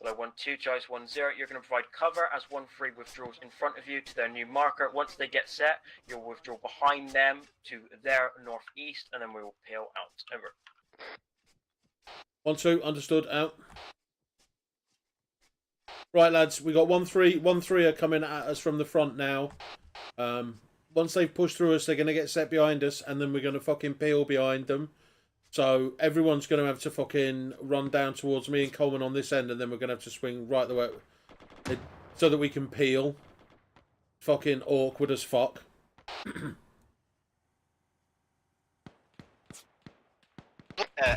Hello 12, Charlie 10. You're going to provide cover as 13 withdraws in front of you to their new marker. Once they get set, you'll withdraw behind them to their northeast, and then we will peel out. Over. 1, 2, understood, out. Right, lads, we got 1, 3. 1, 3 are coming at us from the front now. Once they've pushed through us, they're going to get set behind us, and then we're going to fucking peel behind them. So everyone's going to have to fucking run down towards me and Coleman on this end, and then we're going to have to swing right the way so that we can peel. Fucking awkward as fuck.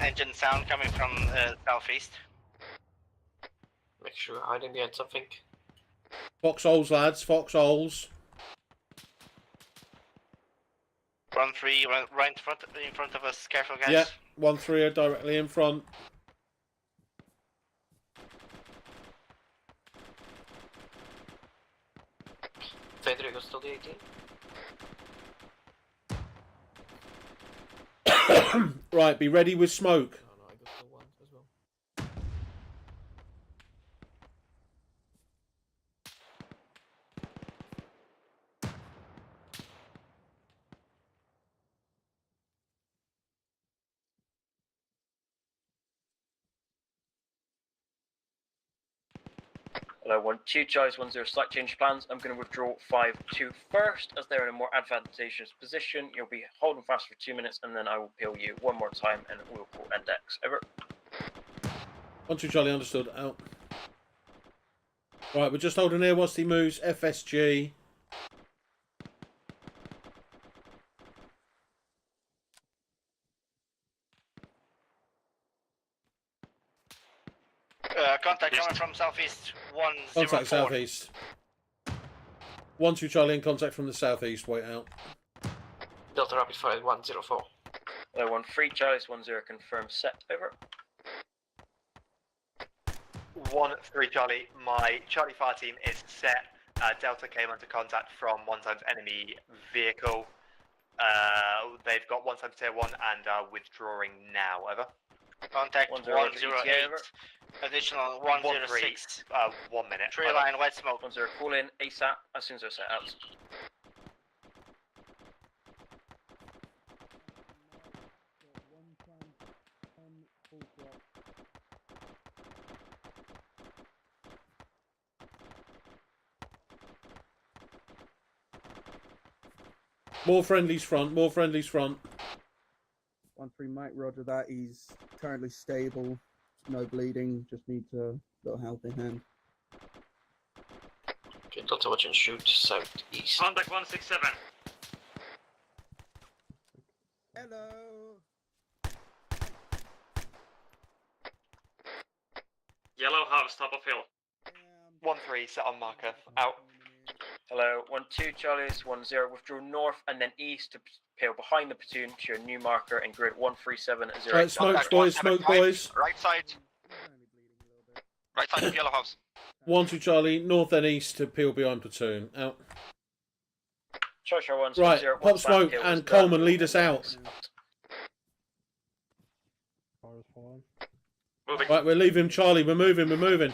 Engine sound coming from southeast. Make sure you're hiding behind something. Foxholes, lads, foxholes. 13, right in front of us. Careful, guys. Yeah, 1, 3 are directly in front. Federico goes till the 18. Right, be ready with smoke. Oh no, I got still 1 as well. Hello 12, Charlie 10. Slight change plans. I'm going to withdraw 5-2 first, as they're in a more advantageous position. You'll be holding fast for 2 minutes, and then I will peel you one more time, and we'll call index. Over. 1, 2, Charlie, understood, out. Right, we're just holding here whilst he moves. FSG. Contact coming from southeast. 104. Contact southeast. 1, 2, Charlie, in contact from the southeast. Wait out. Delta rapid fire 104. Hello 13, Charlie 10. Confirm set. Over. 1-3 Charlie, my Charlie Fire team is set. Delta came under contact from 1x enemy vehicle. They've got 1x tier 1 and are withdrawing now. Over. Contact 108. Additional 106. 1 minute. Tree line, white smoke. 10, call in ASAP as soon as they're set out. More friendlies front, more friendlies front. 1-3 Mike, roger that. He's currently stable, no bleeding, just needs a little help in hand. Okay, Delta watch and shoot southeast. Contact 167. Hello. Yellow house, top of hill. 1-3 set on marker. Out. Hello 12, Charlie 10. Withdraw north and then east to peel behind the platoon to your new marker in grid 137. Right, smoke boys, smoke boys. Right side. Right side of yellow house. 1, 2, Charlie, north and east to peel behind platoon. Out. Charlie 1, Right, 10, pop smoke and Coleman, lead us out. Right, we're leaving Charlie, we're moving, we're moving.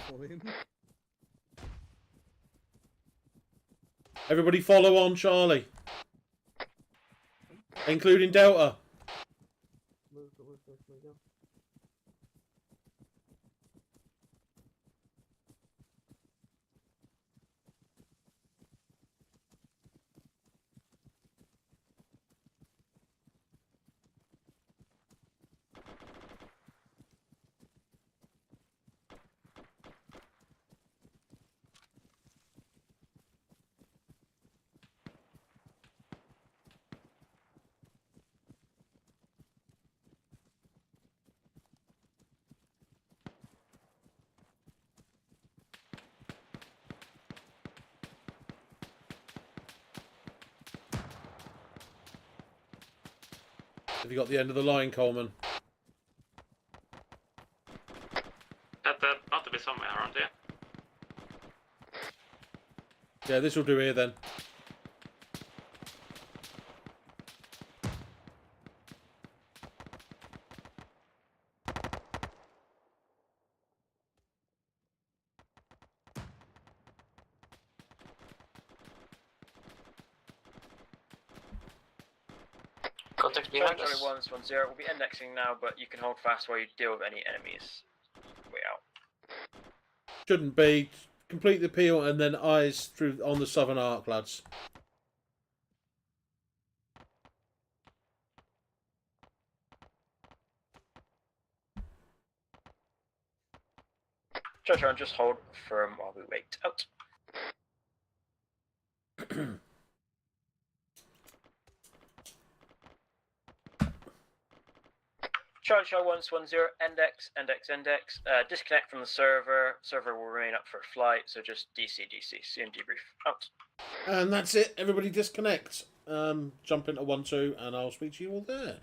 Everybody follow on Charlie. Including Delta. Have you got the end of the line, Coleman? That ought to be somewhere around here. Yeah, this will do here then. Contact behind Charlie us. 110, we'll be indexing now, but you can hold fast while you deal with any enemies. Way out. Shouldn't be. Complete the peel and then eyes through on the southern arc, lads. Treasure, and just hold firm while we wait out. Charlie 110, index. Disconnect from the server. Server will remain up for flight, so just DC. See and debrief. Out. And that's it. Everybody disconnect. Jump into 1-2 and I'll speak to you all there.